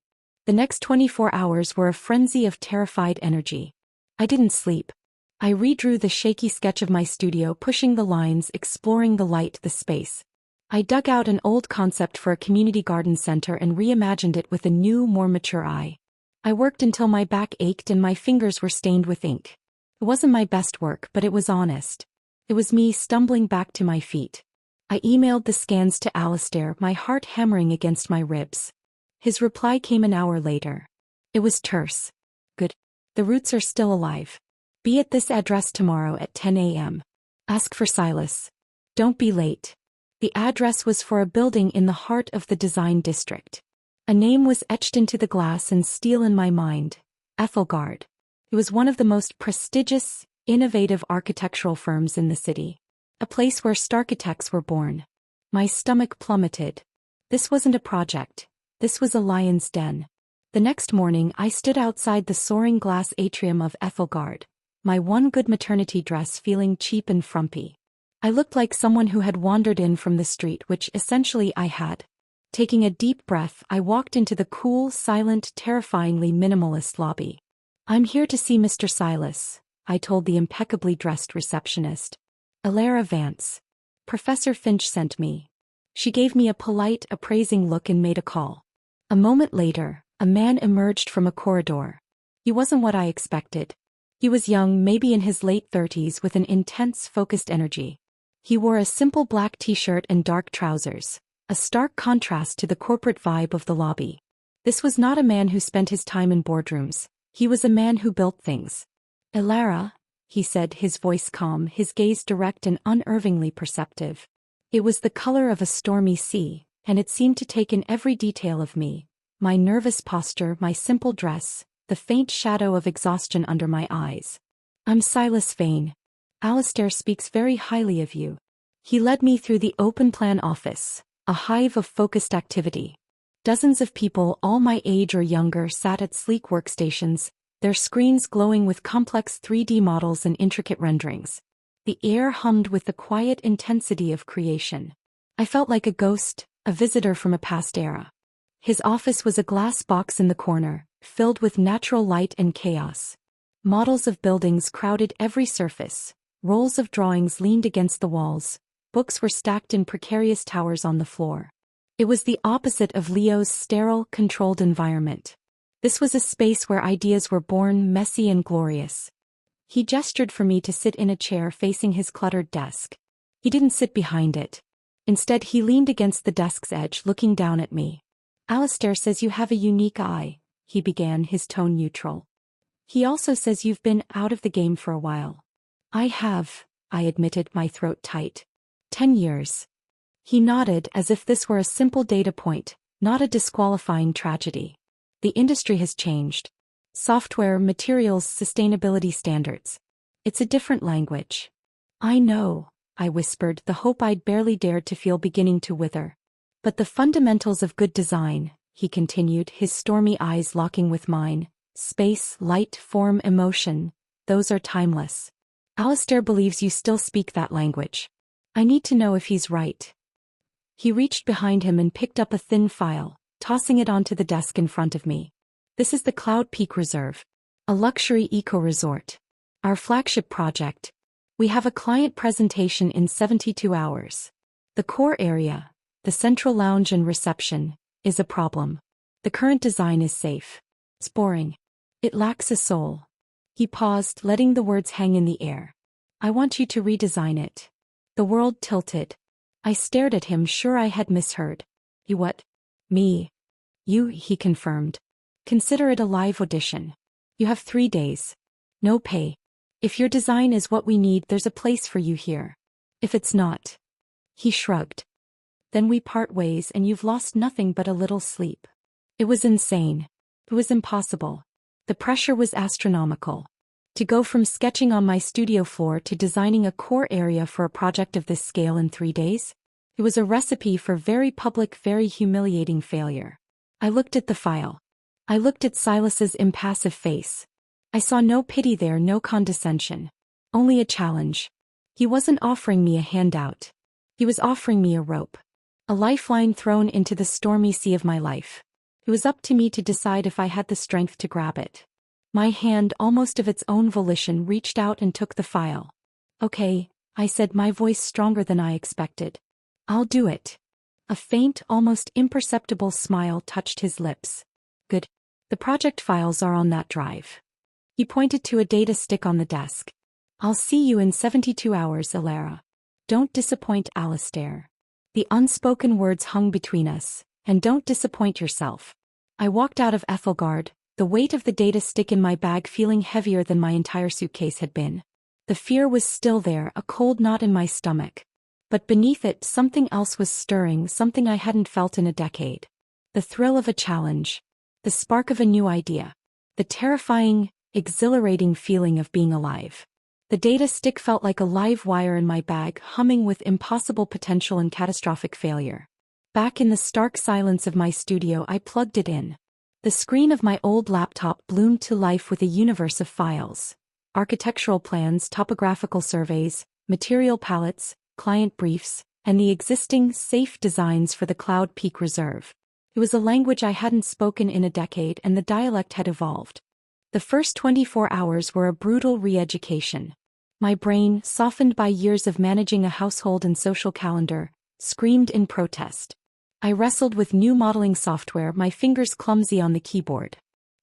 The next 24 hours were a frenzy of terrified energy. I didn't sleep. I redrew the shaky sketch of my studio, pushing the lines, exploring the light, the space. I dug out an old concept for a community garden center and reimagined it with a new, more mature eye. I worked until my back ached and my fingers were stained with ink. It wasn't my best work, but it was honest. It was me stumbling back to my feet. I emailed the scans to Alistair, my heart hammering against my ribs. His reply came an hour later. It was terse. "Good. The roots are still alive. Be at this address tomorrow at 10 a.m. Ask for Silas. Don't be late." The address was for a building in the heart of the design district. A name was etched into the glass and steel in my mind. Ethelgard. It was one of the most prestigious, innovative architectural firms in the city. A place where starchitects were born. My stomach plummeted. This wasn't a project. This was a lion's den. The next morning I stood outside the soaring glass atrium of Ethelgard, my one good maternity dress feeling cheap and frumpy. I looked like someone who had wandered in from the street, which essentially I had. Taking a deep breath, I walked into the cool, silent, terrifyingly minimalist lobby. "I'm here to see Mr. Silas," I told the impeccably dressed receptionist. "Alara Vance. Professor Finch sent me." She gave me a polite, appraising look and made a call. A moment later, a man emerged from a corridor. He wasn't what I expected. He was young, maybe in his late 30s, with an intense, focused energy. He wore a simple black t-shirt and dark trousers, a stark contrast to the corporate vibe of the lobby. This was not a man who spent his time in boardrooms. He was a man who built things. "Alara," he said, his voice calm, his gaze direct and unervingly perceptive. It was the color of a stormy sea, and it seemed to take in every detail of me: my nervous posture, my simple dress, the faint shadow of exhaustion under my eyes. "I'm Silas Vane. Alistair speaks very highly of you." He led me through the open-plan office, a hive of focused activity. Dozens of people, all my age or younger, sat at sleek workstations, their screens glowing with complex 3D models and intricate renderings. The air hummed with the quiet intensity of creation. I felt like a ghost, a visitor from a past era. His office was a glass box in the corner, filled with natural light and chaos. Models of buildings crowded every surface. Rolls of drawings leaned against the walls. Books were stacked in precarious towers on the floor. It was the opposite of Leo's sterile, controlled environment. This was a space where ideas were born, messy and glorious. He gestured for me to sit in a chair facing his cluttered desk. He didn't sit behind it. Instead, he leaned against the desk's edge, looking down at me. "Alistair says you have a unique eye," he began, his tone neutral. "He also says you've been out of the game for a while." "I have," I admitted, my throat tight. 10 years. He nodded, as if this were a simple data point, not a disqualifying tragedy. "The industry has changed. Software, materials, sustainability standards. It's a different language." "I know," I whispered, the hope I'd barely dared to feel beginning to wither. "But the fundamentals of good design," he continued, his stormy eyes locking with mine, "space, light, form, emotion, those are timeless. Alistair believes you still speak that language. I need to know if he's right." He reached behind him and picked up a thin file, tossing it onto the desk in front of me. "This is the Cloud Peak Reserve, a luxury eco-resort. Our flagship project. We have a client presentation in 72 hours. The core area, the central lounge and reception, is a problem. The current design is safe. It's boring. It lacks a soul." He paused, letting the words hang in the air. "I want you to redesign it." The world tilted. I stared at him, sure I had misheard. "You what?" "Me." "You," he confirmed. "Consider it a live audition. You have 3 days. No pay. If your design is what we need, there's a place for you here. If it's not..." He shrugged. "Then we part ways and you've lost nothing but a little sleep." It was insane. It was impossible. The pressure was astronomical. To go from sketching on my studio floor to designing a core area for a project of this scale in 3 days? It was a recipe for very public, very humiliating failure. I looked at the file. I looked at Silas's impassive face. I saw no pity there, no condescension. Only a challenge. He wasn't offering me a handout. He was offering me a rope. A lifeline thrown into the stormy sea of my life. It was up to me to decide if I had the strength to grab it. My hand, almost of its own volition, reached out and took the file. "Okay," I said, my voice stronger than I expected. "I'll do it." A faint, almost imperceptible smile touched his lips. "Good. The project files are on that drive." He pointed to a data stick on the desk. "I'll see you in 72 hours, Alara. Don't disappoint Alistair." The unspoken words hung between us. "And don't disappoint yourself." I walked out of Ethelgard, the weight of the data stick in my bag feeling heavier than my entire suitcase had been. The fear was still there, a cold knot in my stomach. But beneath it, something else was stirring, something I hadn't felt in a decade. The thrill of a challenge. The spark of a new idea. The terrifying, exhilarating feeling of being alive. The data stick felt like a live wire in my bag, humming with impossible potential and catastrophic failure. Back in the stark silence of my studio, I plugged it in. The screen of my old laptop bloomed to life with a universe of files. Architectural plans, topographical surveys, material palettes, client briefs, and the existing safe designs for the Cloud Peak Reserve. It was a language I hadn't spoken in a decade, and the dialect had evolved. The first 24 hours were a brutal re-education. My brain, softened by years of managing a household and social calendar, screamed in protest. I wrestled with new modeling software, my fingers clumsy on the keyboard.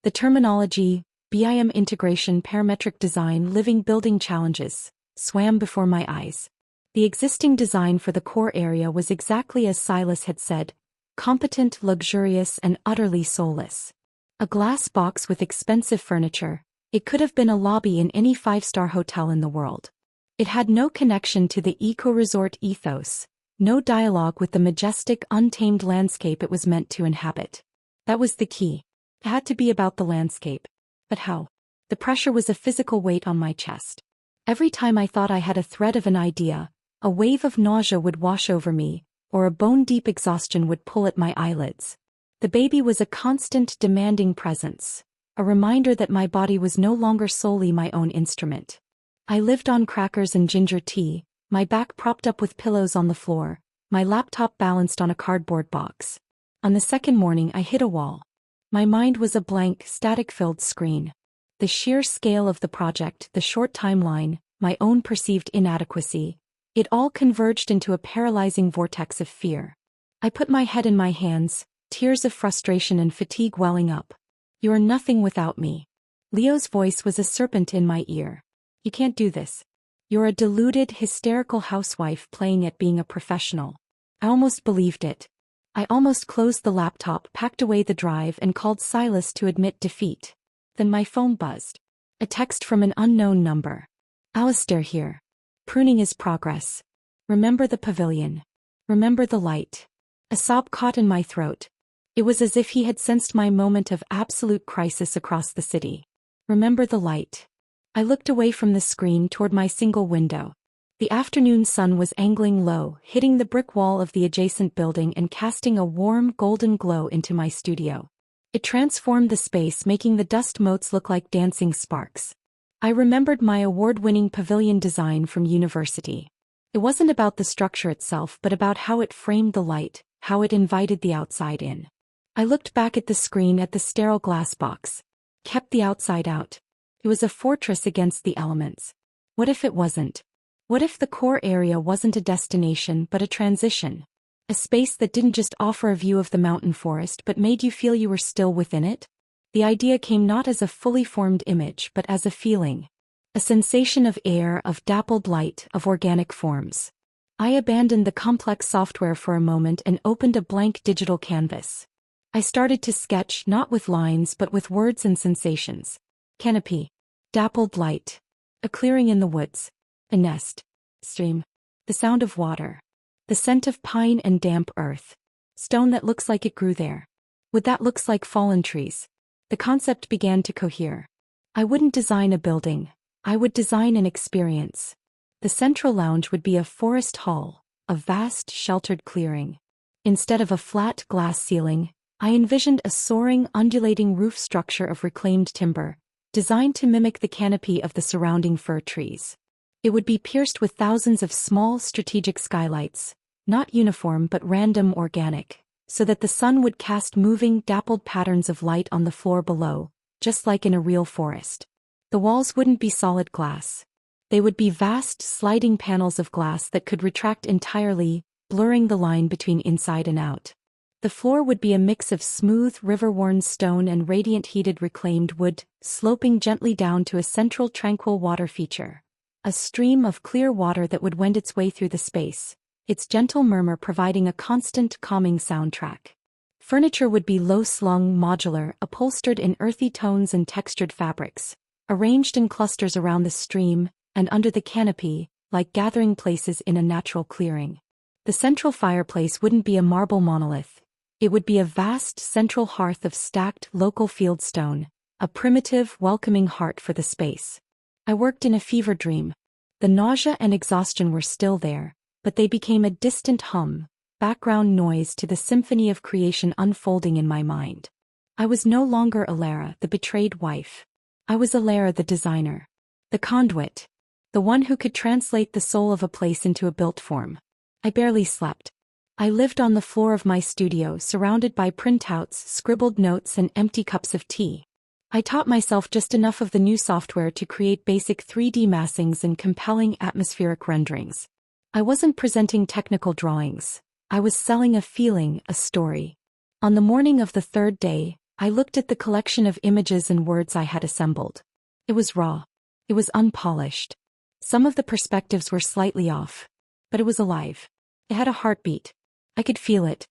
The terminology, BIM integration, parametric design, living building challenges, swam before my eyes. The existing design for the core area was exactly as Silas had said, competent, luxurious, and utterly soulless. A glass box with expensive furniture, it could have been a lobby in any five-star hotel in the world. It had no connection to the eco-resort ethos, no dialogue with the majestic, untamed landscape it was meant to inhabit. That was the key. It had to be about the landscape. But how? The pressure was a physical weight on my chest. Every time I thought I had a thread of an idea, a wave of nausea would wash over me, or a bone-deep exhaustion would pull at my eyelids. The baby was a constant, demanding presence, a reminder that my body was no longer solely my own instrument. I lived on crackers and ginger tea, my back propped up with pillows on the floor, my laptop balanced on a cardboard box. On the second morning I hit a wall. My mind was a blank, static-filled screen. The sheer scale of the project, the short timeline, my own perceived inadequacy, it all converged into a paralyzing vortex of fear. I put my head in my hands, tears of frustration and fatigue welling up. "You are nothing without me." Leo's voice was a serpent in my ear. "You can't do this. You're a deluded, hysterical housewife playing at being a professional." I almost believed it. I almost closed the laptop, packed away the drive, and called Silas to admit defeat. Then my phone buzzed. A text from an unknown number. "Alistair here. Pruning is progress. Remember the pavilion. Remember the light." A sob caught in my throat. It was as if he had sensed my moment of absolute crisis across the city. Remember the light. I looked away from the screen toward my single window. The afternoon sun was angling low, hitting the brick wall of the adjacent building and casting a warm, golden glow into my studio. It transformed the space, making the dust motes look like dancing sparks. I remembered my award-winning pavilion design from university. It wasn't about the structure itself, but about how it framed the light, how it invited the outside in. I looked back at the screen, at the sterile glass box. Kept the outside out. It was a fortress against the elements. What if it wasn't? What if the core area wasn't a destination but a transition? A space that didn't just offer a view of the mountain forest but made you feel you were still within it? The idea came not as a fully formed image but as a feeling. A sensation of air, of dappled light, of organic forms. I abandoned the complex software for a moment and opened a blank digital canvas. I started to sketch, not with lines but with words and sensations. Canopy. Dappled light. A clearing in the woods. A nest. Stream. The sound of water. The scent of pine and damp earth. Stone that looks like it grew there. Wood that looks like fallen trees. The concept began to cohere. I wouldn't design a building. I would design an experience. The central lounge would be a forest hall, a vast, sheltered clearing. Instead of a flat glass ceiling, I envisioned a soaring, undulating roof structure of reclaimed timber, designed to mimic the canopy of the surrounding fir trees. It would be pierced with thousands of small, strategic skylights, not uniform but random, organic, so that the sun would cast moving, dappled patterns of light on the floor below, just like in a real forest. The walls wouldn't be solid glass. They would be vast, sliding panels of glass that could retract entirely, blurring the line between inside and out. The floor would be a mix of smooth, river-worn stone and radiant heated reclaimed wood, sloping gently down to a central tranquil water feature. A stream of clear water that would wend its way through the space, its gentle murmur providing a constant, calming soundtrack. Furniture would be low-slung, modular, upholstered in earthy tones and textured fabrics, arranged in clusters around the stream and under the canopy, like gathering places in a natural clearing. The central fireplace wouldn't be a marble monolith. It would be a vast central hearth of stacked local field stone, a primitive, welcoming heart for the space. I worked in a fever dream. The nausea and exhaustion were still there, but they became a distant hum, background noise to the symphony of creation unfolding in my mind. I was no longer Alara, the betrayed wife. I was Alara, the designer. The conduit. the one who could translate the soul of a place into a built form. I barely slept. I lived on the floor of my studio, surrounded by printouts, scribbled notes, and empty cups of tea. I taught myself just enough of the new software to create basic 3D massings and compelling atmospheric renderings. I wasn't presenting technical drawings. I was selling a feeling, a story. On the morning of the third day, I looked at the collection of images and words I had assembled. It was raw. It was unpolished. Some of the perspectives were slightly off. But it was alive. It had a heartbeat. I could feel it.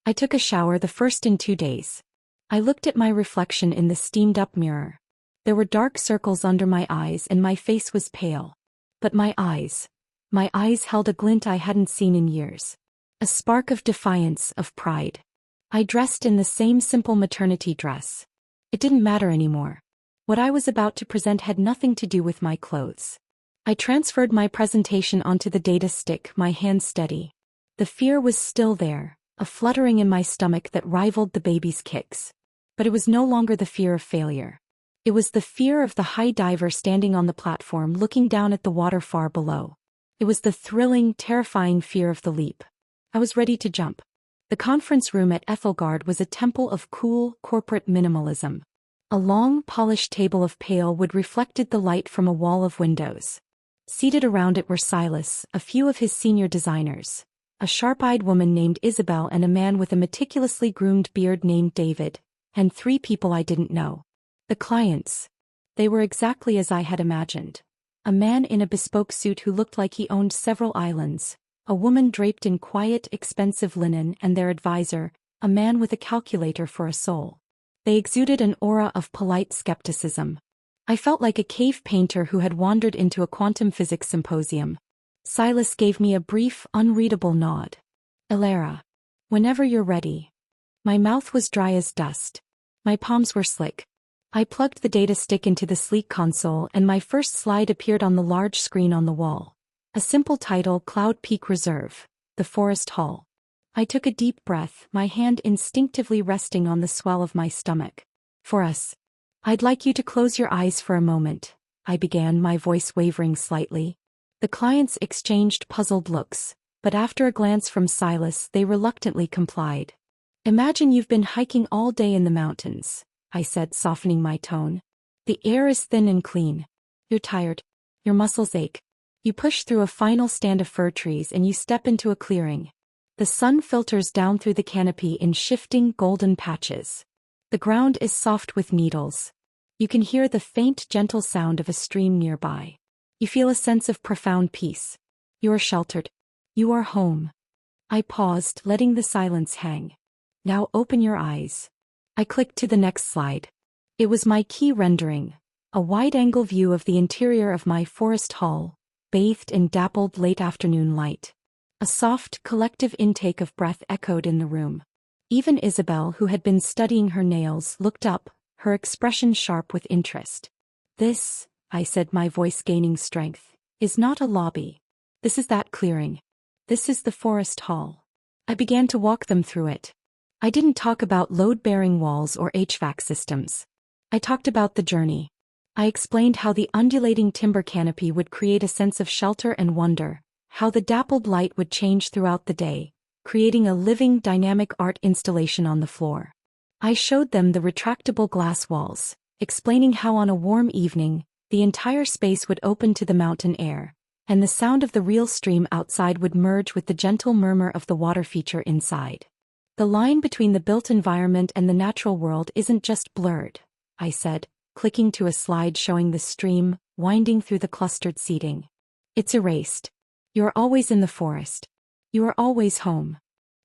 I took a shower, the first in 2 days. I looked at my reflection in the steamed-up mirror. There were dark circles under my eyes and my face was pale. But my eyes held a glint I hadn't seen in years. A spark of defiance, of pride. I dressed in the same simple maternity dress. It didn't matter anymore. What I was about to present had nothing to do with my clothes. I transferred my presentation onto the data stick, my hands steady. The fear was still there, a fluttering in my stomach that rivaled the baby's kicks. But it was no longer the fear of failure. It was the fear of the high diver standing on the platform looking down at the water far below. It was the thrilling, terrifying fear of the leap. I was ready to jump. The conference room at Ethelgard was a temple of cool, corporate minimalism. A long, polished table of pale wood reflected the light from a wall of windows. Seated around it were Silas, a few of his senior designers, a sharp-eyed woman named Isabel, and a man with a meticulously groomed beard named David, and 3 people I didn't know. The clients. They were exactly as I had imagined. A man in a bespoke suit who looked like he owned several islands, a woman draped in quiet, expensive linen, and their advisor, a man with a calculator for a soul. They exuded an aura of polite skepticism. I felt like a cave painter who had wandered into a quantum physics symposium. Silas gave me a brief, unreadable nod. Elara. Whenever you're ready. My mouth was dry as dust. My palms were slick. I plugged the data stick into the sleek console and my first slide appeared on the large screen on the wall. A simple title, Cloud Peak Reserve, the Forest Hall. I took a deep breath, my hand instinctively resting on the swell of my stomach. For us. I'd like you to close your eyes for a moment, I began, my voice wavering slightly. The clients exchanged puzzled looks, but after a glance from Silas they reluctantly complied. Imagine you've been hiking all day in the mountains, I said, softening my tone. The air is thin and clean. You're tired. Your muscles ache. You push through a final stand of fir trees and you step into a clearing. The sun filters down through the canopy in shifting golden patches. The ground is soft with needles. You can hear the faint, gentle sound of a stream nearby. You feel a sense of profound peace. You are sheltered. You are home. I paused, letting the silence hang. Now open your eyes. I clicked to the next slide. It was my key rendering, a wide-angle view of the interior of my forest hall, bathed in dappled late-afternoon light. A soft, collective intake of breath echoed in the room. Even Isabel, who had been studying her nails, looked up, her expression sharp with interest. This, I said, my voice gaining strength, is not a lobby. This is that clearing. This is the forest hall. I began to walk them through it. I didn't talk about load-bearing walls or HVAC systems. I talked about the journey. I explained how the undulating timber canopy would create a sense of shelter and wonder, how the dappled light would change throughout the day, creating a living, dynamic art installation on the floor. I showed them the retractable glass walls, explaining how on a warm evening, the entire space would open to the mountain air, and the sound of the real stream outside would merge with the gentle murmur of the water feature inside. The line between the built environment and the natural world isn't just blurred, I said, clicking to a slide showing the stream winding through the clustered seating. It's erased. You are always in the forest. You are always home.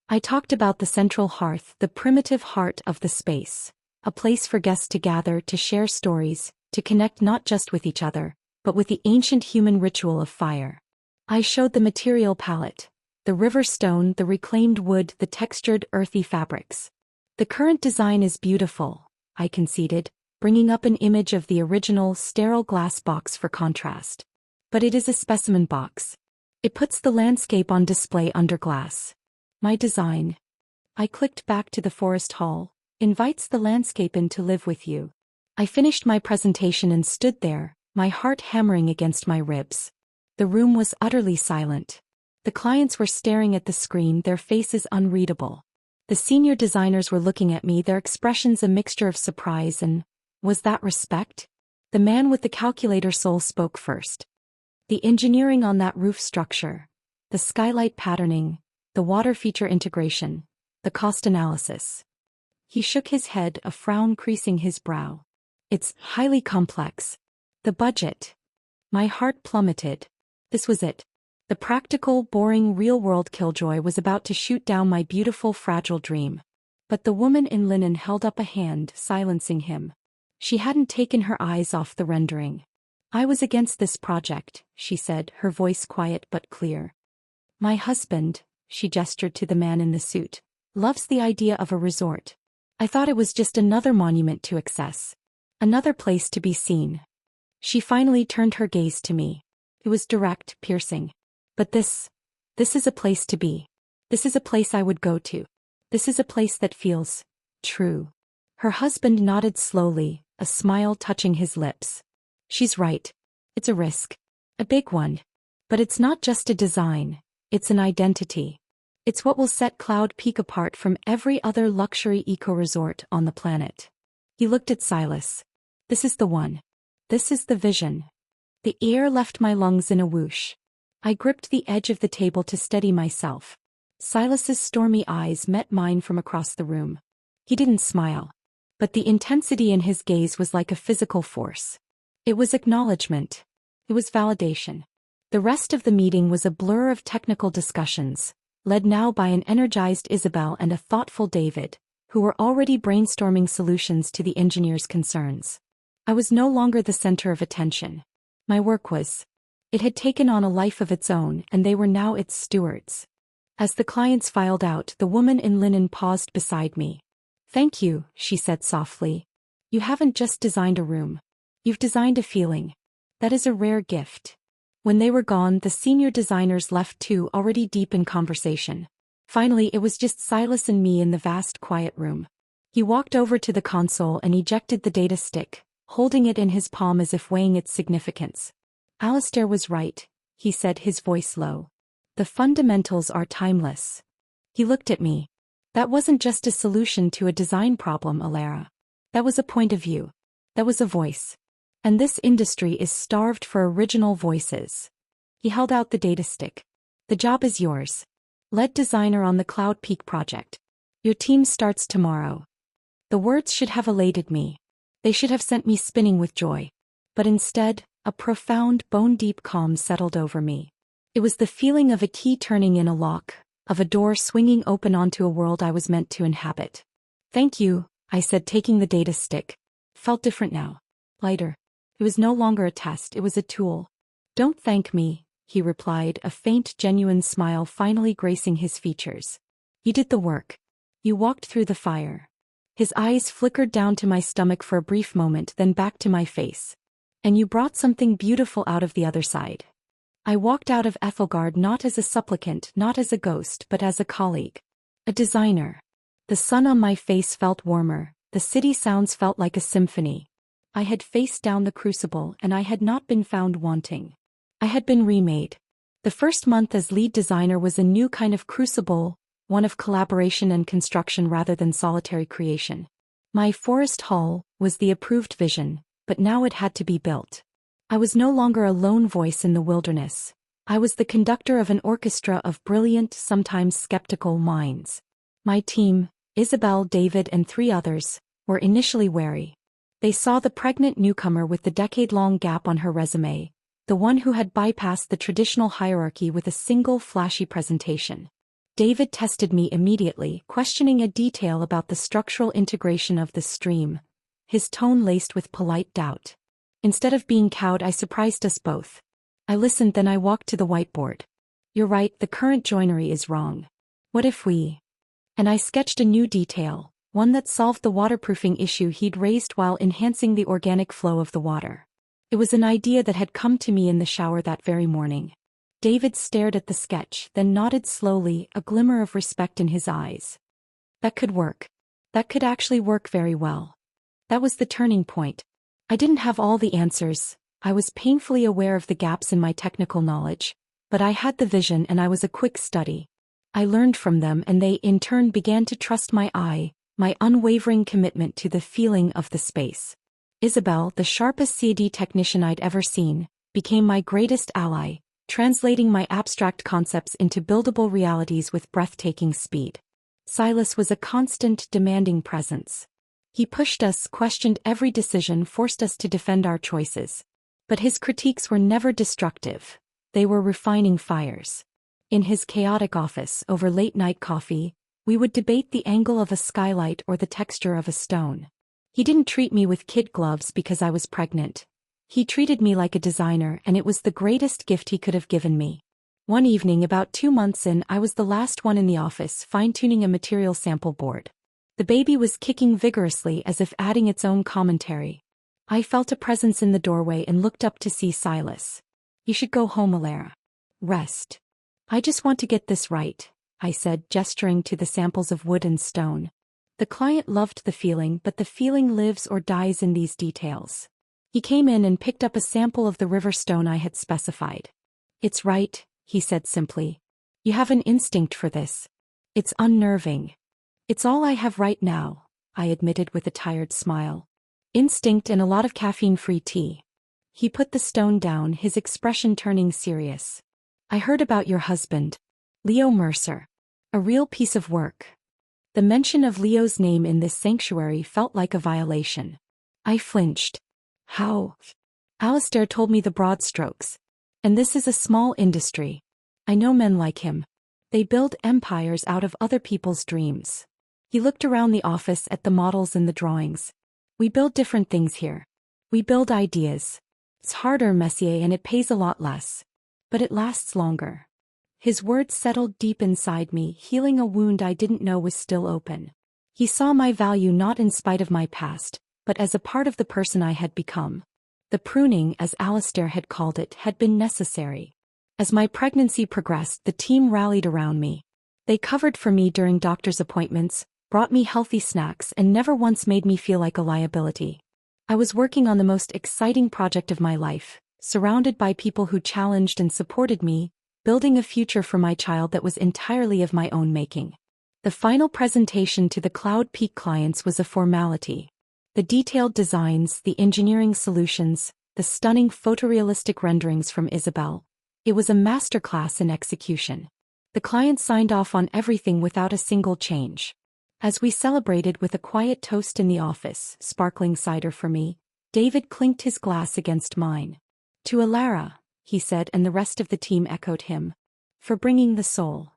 I talked about the central hearth, the primitive heart of the space, a place for guests to gather, to share stories, to connect not just with each other, but with the ancient human ritual of fire. I showed the material palette, the river stone, the reclaimed wood, the textured, earthy fabrics. The current design is beautiful, I conceded, bringing up an image of the original, sterile glass box for contrast. But it is a specimen box. It puts the landscape on display under glass. My design. I clicked back to the forest hall, invites the landscape in to live with you. I finished my presentation and stood there, my heart hammering against my ribs. The room was utterly silent. The clients were staring at the screen, their faces unreadable. The senior designers were looking at me, their expressions a mixture of surprise and, was that respect? The man with the calculator soul spoke first. The engineering on that roof structure, the skylight patterning, the water feature integration, the cost analysis. He shook his head, a frown creasing his brow. It's highly complex. The budget. My heart plummeted. This was it. The practical, boring, real-world killjoy was about to shoot down my beautiful, fragile dream. But the woman in linen held up a hand, silencing him. She hadn't taken her eyes off the rendering. I was against this project, she said, her voice quiet but clear. My husband, she gestured to the man in the suit, loves the idea of a resort. I thought it was just another monument to excess. Another place to be seen. She finally turned her gaze to me. It was direct, piercing. But this is a place to be. This is a place I would go to. This is a place that feels true. Her husband nodded slowly, a smile touching his lips. She's right. It's a risk. A big one. But it's not just a design. It's an identity. It's what will set Cloud Peak apart from every other luxury eco-resort on the planet. He looked at Silas. This is the one. This is the vision. The air left my lungs in a whoosh. I gripped the edge of the table to steady myself. Silas's stormy eyes met mine from across the room. He didn't smile. But the intensity in his gaze was like a physical force. It was acknowledgement. It was validation. The rest of the meeting was a blur of technical discussions, led now by an energized Isabel and a thoughtful David, who were already brainstorming solutions to the engineers' concerns. I was no longer the center of attention. My work was. It had taken on a life of its own, and they were now its stewards. As the clients filed out, the woman in linen paused beside me. Thank you, she said softly. You haven't just designed a room. You've designed a feeling. That is a rare gift. When they were gone, the senior designers left too, already deep in conversation. Finally, it was just Silas and me in the vast, quiet room. He walked over to the console and ejected the data stick, holding it in his palm as if weighing its significance. Alistair was right, he said, his voice low. The fundamentals are timeless. He looked at me. That wasn't just a solution to a design problem, Alara. That was a point of view. That was a voice. And this industry is starved for original voices. He held out the data stick. The job is yours. Lead designer on the Cloud Peak project. Your team starts tomorrow. The words should have elated me. They should have sent me spinning with joy. But instead, a profound, bone-deep calm settled over me. It was the feeling of a key turning in a lock, of a door swinging open onto a world I was meant to inhabit. Thank you, I said, taking the data stick. Felt different now. Lighter. It was no longer a test, it was a tool. Don't thank me, he replied, a faint, genuine smile finally gracing his features. You did the work. You walked through the fire. His eyes flickered down to my stomach for a brief moment, then back to my face. And you brought something beautiful out of the other side. I walked out of Ethelgard not as a supplicant, not as a ghost, but as a colleague. A designer. The sun on my face felt warmer, the city sounds felt like a symphony. I had faced down the crucible, and I had not been found wanting. I had been remade. The first month as lead designer was a new kind of crucible, one of collaboration and construction rather than solitary creation. My forest hall was the approved vision, but now it had to be built. I was no longer a lone voice in the wilderness. I was the conductor of an orchestra of brilliant, sometimes skeptical minds. My team, Isabel, David, and 3 others, were initially wary. They saw the pregnant newcomer with the decade-long gap on her resume, the one who had bypassed the traditional hierarchy with a single flashy presentation. David tested me immediately, questioning a detail about the structural integration of the stream, his tone laced with polite doubt. Instead of being cowed, I surprised us both. I listened, then I walked to the whiteboard. You're right, the current joinery is wrong. What if we... And I sketched a new detail, one that solved the waterproofing issue he'd raised while enhancing the organic flow of the water. It was an idea that had come to me in the shower that very morning. David stared at the sketch, then nodded slowly, a glimmer of respect in his eyes. That could work. That could actually work very well. That was the turning point. I didn't have all the answers, I was painfully aware of the gaps in my technical knowledge, but I had the vision and I was a quick study. I learned from them and they in turn began to trust my eye, my unwavering commitment to the feeling of the space. Isabel, the sharpest CAD technician I'd ever seen, became my greatest ally, translating my abstract concepts into buildable realities with breathtaking speed. Silas was a constant, demanding presence. He pushed us, questioned every decision, forced us to defend our choices. But his critiques were never destructive. They were refining fires. In his chaotic office, over late-night coffee, we would debate the angle of a skylight or the texture of a stone. He didn't treat me with kid gloves because I was pregnant. He treated me like a designer, and it was the greatest gift he could have given me. One evening about 2 months in, I was the last one in the office, fine-tuning a material sample board. The baby was kicking vigorously as if adding its own commentary. I felt a presence in the doorway and looked up to see Silas. "You should go home, Alara. Rest." "I just want to get this right," I said, gesturing to the samples of wood and stone. The client loved the feeling, but the feeling lives or dies in these details. He came in and picked up a sample of the river stone I had specified. "It's right," he said simply. "You have an instinct for this. It's unnerving." "It's all I have right now," I admitted with a tired smile. "Instinct and a lot of caffeine-free tea." He put the stone down, his expression turning serious. "I heard about your husband, Leo Mercer. A real piece of work." The mention of Leo's name in this sanctuary felt like a violation. I flinched. "How?" "Alistair told me the broad strokes. And this is a small industry. I know men like him. They build empires out of other people's dreams." He looked around the office at the models and the drawings. "We build different things here. We build ideas. It's harder, Messier, and it pays a lot less. But it lasts longer." His words settled deep inside me, healing a wound I didn't know was still open. He saw my value not in spite of my past, but as a part of the person I had become. The pruning, as Alistair had called it, had been necessary. As my pregnancy progressed, the team rallied around me. They covered for me during doctor's appointments, brought me healthy snacks, and never once made me feel like a liability. I was working on the most exciting project of my life, surrounded by people who challenged and supported me, building a future for my child that was entirely of my own making. The final presentation to the Cloud Peak clients was a formality. The detailed designs, the engineering solutions, the stunning photorealistic renderings from Isabel. It was a masterclass in execution. The client signed off on everything without a single change. As we celebrated with a quiet toast in the office, sparkling cider for me, David clinked his glass against mine. "To Alara," he said, and the rest of the team echoed him. "For bringing the soul."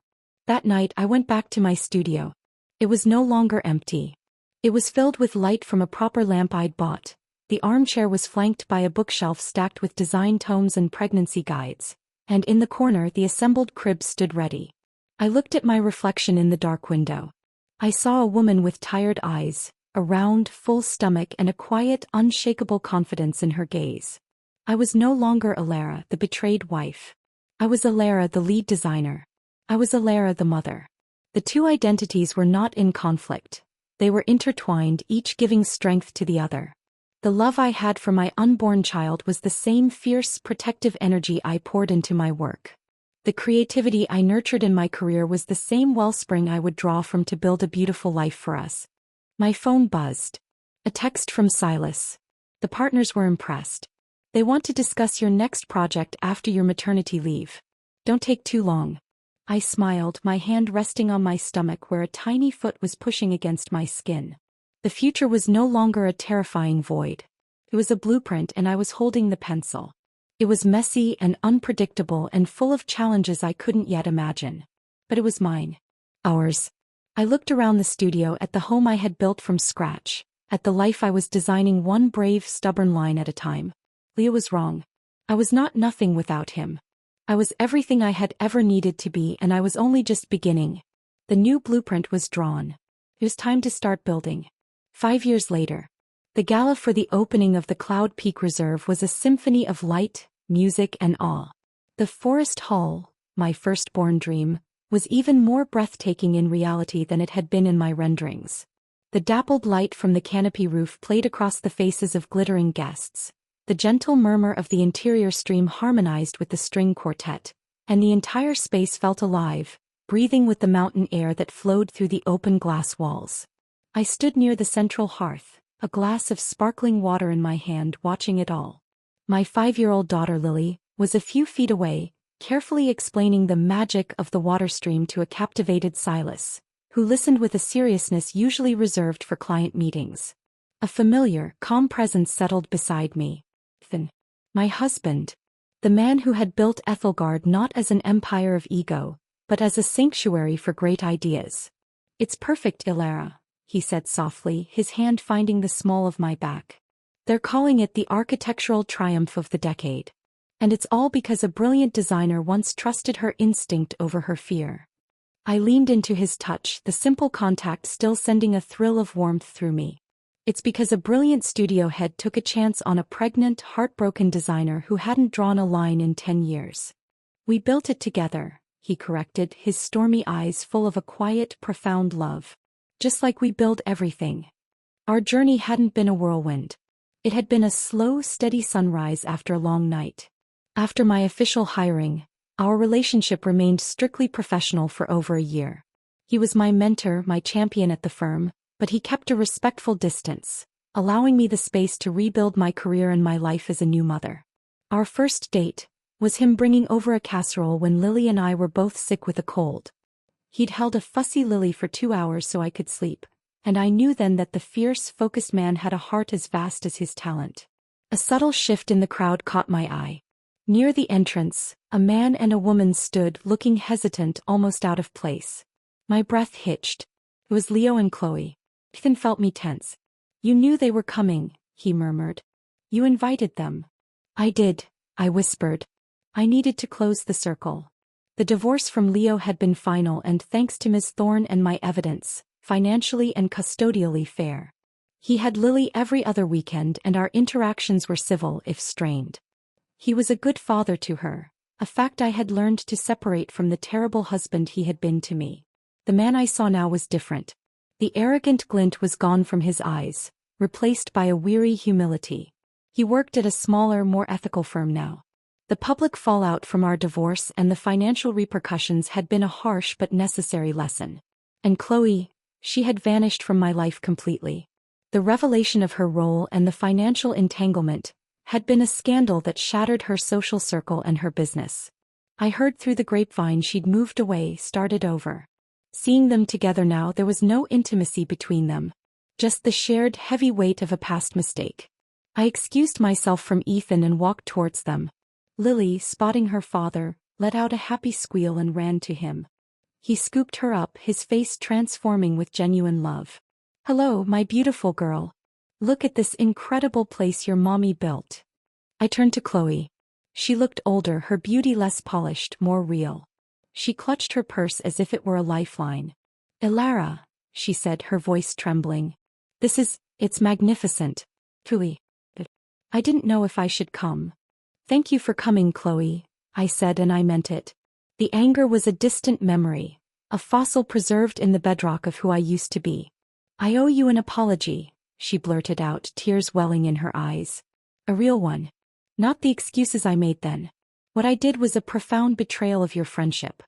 That night I went back to my studio. It was no longer empty. It was filled with light from a proper lamp I'd bought. The armchair was flanked by a bookshelf stacked with design tomes and pregnancy guides, and in the corner the assembled crib stood ready. I looked at my reflection in the dark window. I saw a woman with tired eyes, a round, full stomach, and a quiet, unshakable confidence in her gaze. I was no longer Alara, the betrayed wife. I was Alara, the lead designer. I was Alara, the mother. The two identities were not in conflict. They were intertwined, each giving strength to the other. The love I had for my unborn child was the same fierce, protective energy I poured into my work. The creativity I nurtured in my career was the same wellspring I would draw from to build a beautiful life for us. My phone buzzed. A text from Silas. "The partners were impressed. They want to discuss your next project after your maternity leave. Don't take too long." I smiled, my hand resting on my stomach where a tiny foot was pushing against my skin. The future was no longer a terrifying void. It was a blueprint, and I was holding the pencil. It was messy and unpredictable and full of challenges I couldn't yet imagine. But it was mine. Ours. I looked around the studio at the home I had built from scratch, at the life I was designing one brave, stubborn line at a time. Leo was wrong. I was not nothing without him. I was everything I had ever needed to be, and I was only just beginning. The new blueprint was drawn. It was time to start building. 5 years later. The gala for the opening of the Cloud Peak Reserve was a symphony of light, music, and awe. The Forest Hall, my firstborn dream, was even more breathtaking in reality than it had been in my renderings. The dappled light from the canopy roof played across the faces of glittering guests, The gentle murmur of the interior stream harmonized with the string quartet, and the entire space felt alive, breathing with the mountain air that flowed through the open glass walls. I stood near the central hearth, a glass of sparkling water in my hand, watching it all. My 5-year-old daughter Lily was a few feet away, carefully explaining the magic of the water stream to a captivated Silas, who listened with a seriousness usually reserved for client meetings. A familiar, calm presence settled beside me. Ethan, my husband, the man who had built Ethelgard not as an empire of ego, but as a sanctuary for great ideas. "It's perfect, Ilara," he said softly, his hand finding the small of my back. "They're calling it the architectural triumph of the decade. And it's all because a brilliant designer once trusted her instinct over her fear." I leaned into his touch, the simple contact still sending a thrill of warmth through me. "It's because a brilliant studio head took a chance on a pregnant, heartbroken designer who hadn't drawn a line in 10 years. We built it together," he corrected, his stormy eyes full of a quiet, profound love. "Just like we build everything. Our journey hadn't been a whirlwind. It had been a slow, steady sunrise after a long night." After my official hiring, our relationship remained strictly professional for over a year. He was my mentor, my champion at the firm, but he kept a respectful distance, allowing me the space to rebuild my career and my life as a new mother. Our first date was him bringing over a casserole when Lily and I were both sick with a cold. He'd held a fussy Lily for 2 hours so I could sleep, and I knew then that the fierce, focused man had a heart as vast as his talent. A subtle shift in the crowd caught my eye. Near the entrance, a man and a woman stood, looking hesitant, almost out of place. My breath hitched. It was Leo and Chloe. Ethan felt me tense. "You knew they were coming," he murmured. "You invited them." "I did," I whispered. I needed to close the circle. The divorce from Leo had been final and, thanks to Ms. Thorne and my evidence, financially and custodially fair. He had Lily every other weekend and our interactions were civil if strained. He was a good father to her, a fact I had learned to separate from the terrible husband he had been to me. The man I saw now was different. The arrogant glint was gone from his eyes, replaced by a weary humility. He worked at a smaller, more ethical firm now. The public fallout from our divorce and the financial repercussions had been a harsh but necessary lesson. And Chloe, she had vanished from my life completely. The revelation of her role and the financial entanglement had been a scandal that shattered her social circle and her business. I heard through the grapevine she'd moved away, started over. Seeing them together now, there was no intimacy between them, just the shared heavy weight of a past mistake. I excused myself from Ethan and walked towards them. Lily, spotting her father, let out a happy squeal and ran to him. He scooped her up, his face transforming with genuine love. "Hello, my beautiful girl. Look at this incredible place your mommy built." I turned to Chloe. She looked older, her beauty less polished, more real. She clutched her purse as if it were a lifeline. "Ilara," she said, her voice trembling. It's magnificent. Truly. I didn't know if I should come." "Thank you for coming, Chloe," I said, and I meant it. The anger was a distant memory, a fossil preserved in the bedrock of who I used to be. "I owe you an apology," she blurted out, tears welling in her eyes. "A real one. Not the excuses I made then. What I did was a profound betrayal of your friendship.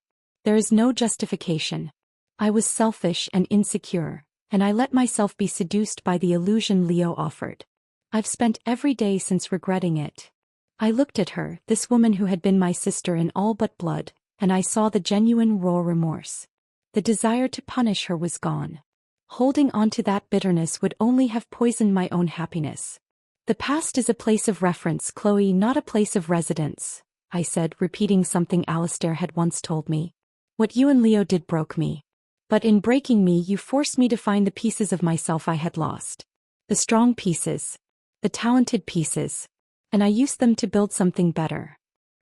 There is no justification. I was selfish and insecure, and I let myself be seduced by the illusion Leo offered. I've spent every day since regretting it." I looked at her, this woman who had been my sister in all but blood, and I saw the genuine raw remorse. The desire to punish her was gone. Holding on to that bitterness would only have poisoned my own happiness. "The past is a place of reference, Chloe, not a place of residence," I said, repeating something Alistair had once told me. "What you and Leo did broke me. But in breaking me, you forced me to find the pieces of myself I had lost. The strong pieces. The talented pieces. And I used them to build something better."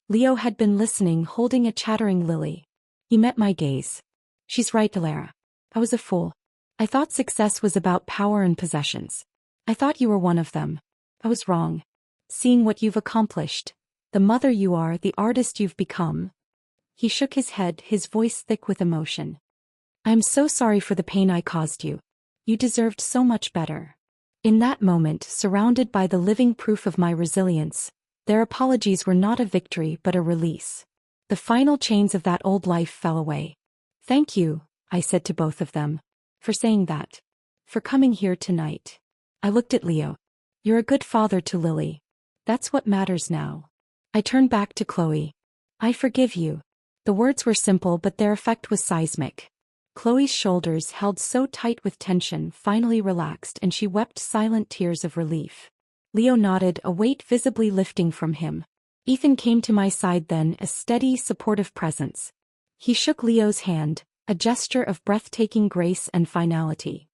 Leo had been listening, holding a chattering Lily. He met my gaze. "She's right, Ilara. I was a fool. I thought success was about power and possessions. I thought you were one of them. I was wrong. Seeing what you've accomplished, the mother you are, the artist you've become." He shook his head, his voice thick with emotion. "I am so sorry for the pain I caused you. You deserved so much better. In that moment, surrounded by the living proof of my resilience, their apologies were not a victory but a release. The final chains of that old life fell away. "Thank you," I said to both of them. "For saying that. For coming here tonight." I looked at Leo. "You're a good father to Lily. That's what matters now." I turned back to Chloe. "I forgive you." The words were simple but their effect was seismic. Chloe's shoulders, held so tight with tension, finally relaxed and she wept silent tears of relief. Leo nodded, a weight visibly lifting from him. Ethan came to my side then, a steady, supportive presence. He shook Leo's hand, a gesture of breathtaking grace and finality.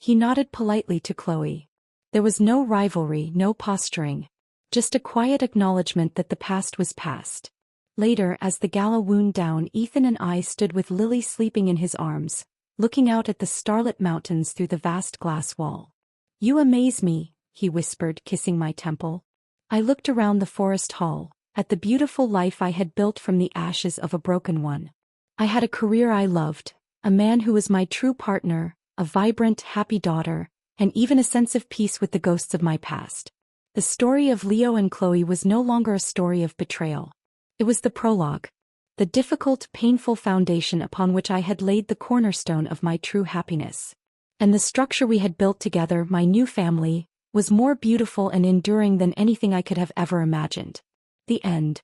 He nodded politely to Chloe. There was no rivalry, no posturing. Just a quiet acknowledgement that the past was past. Later, as the gala wound down, Ethan and I stood with Lily sleeping in his arms, looking out at the starlit mountains through the vast glass wall. "You amaze me," he whispered, kissing my temple. I looked around the forest hall, at the beautiful life I had built from the ashes of a broken one. I had a career I loved, a man who was my true partner, a vibrant, happy daughter, and even a sense of peace with the ghosts of my past. The story of Leo and Chloe was no longer a story of betrayal. It was the prologue, the difficult, painful foundation upon which I had laid the cornerstone of my true happiness. And the structure we had built together, my new family, was more beautiful and enduring than anything I could have ever imagined. The end.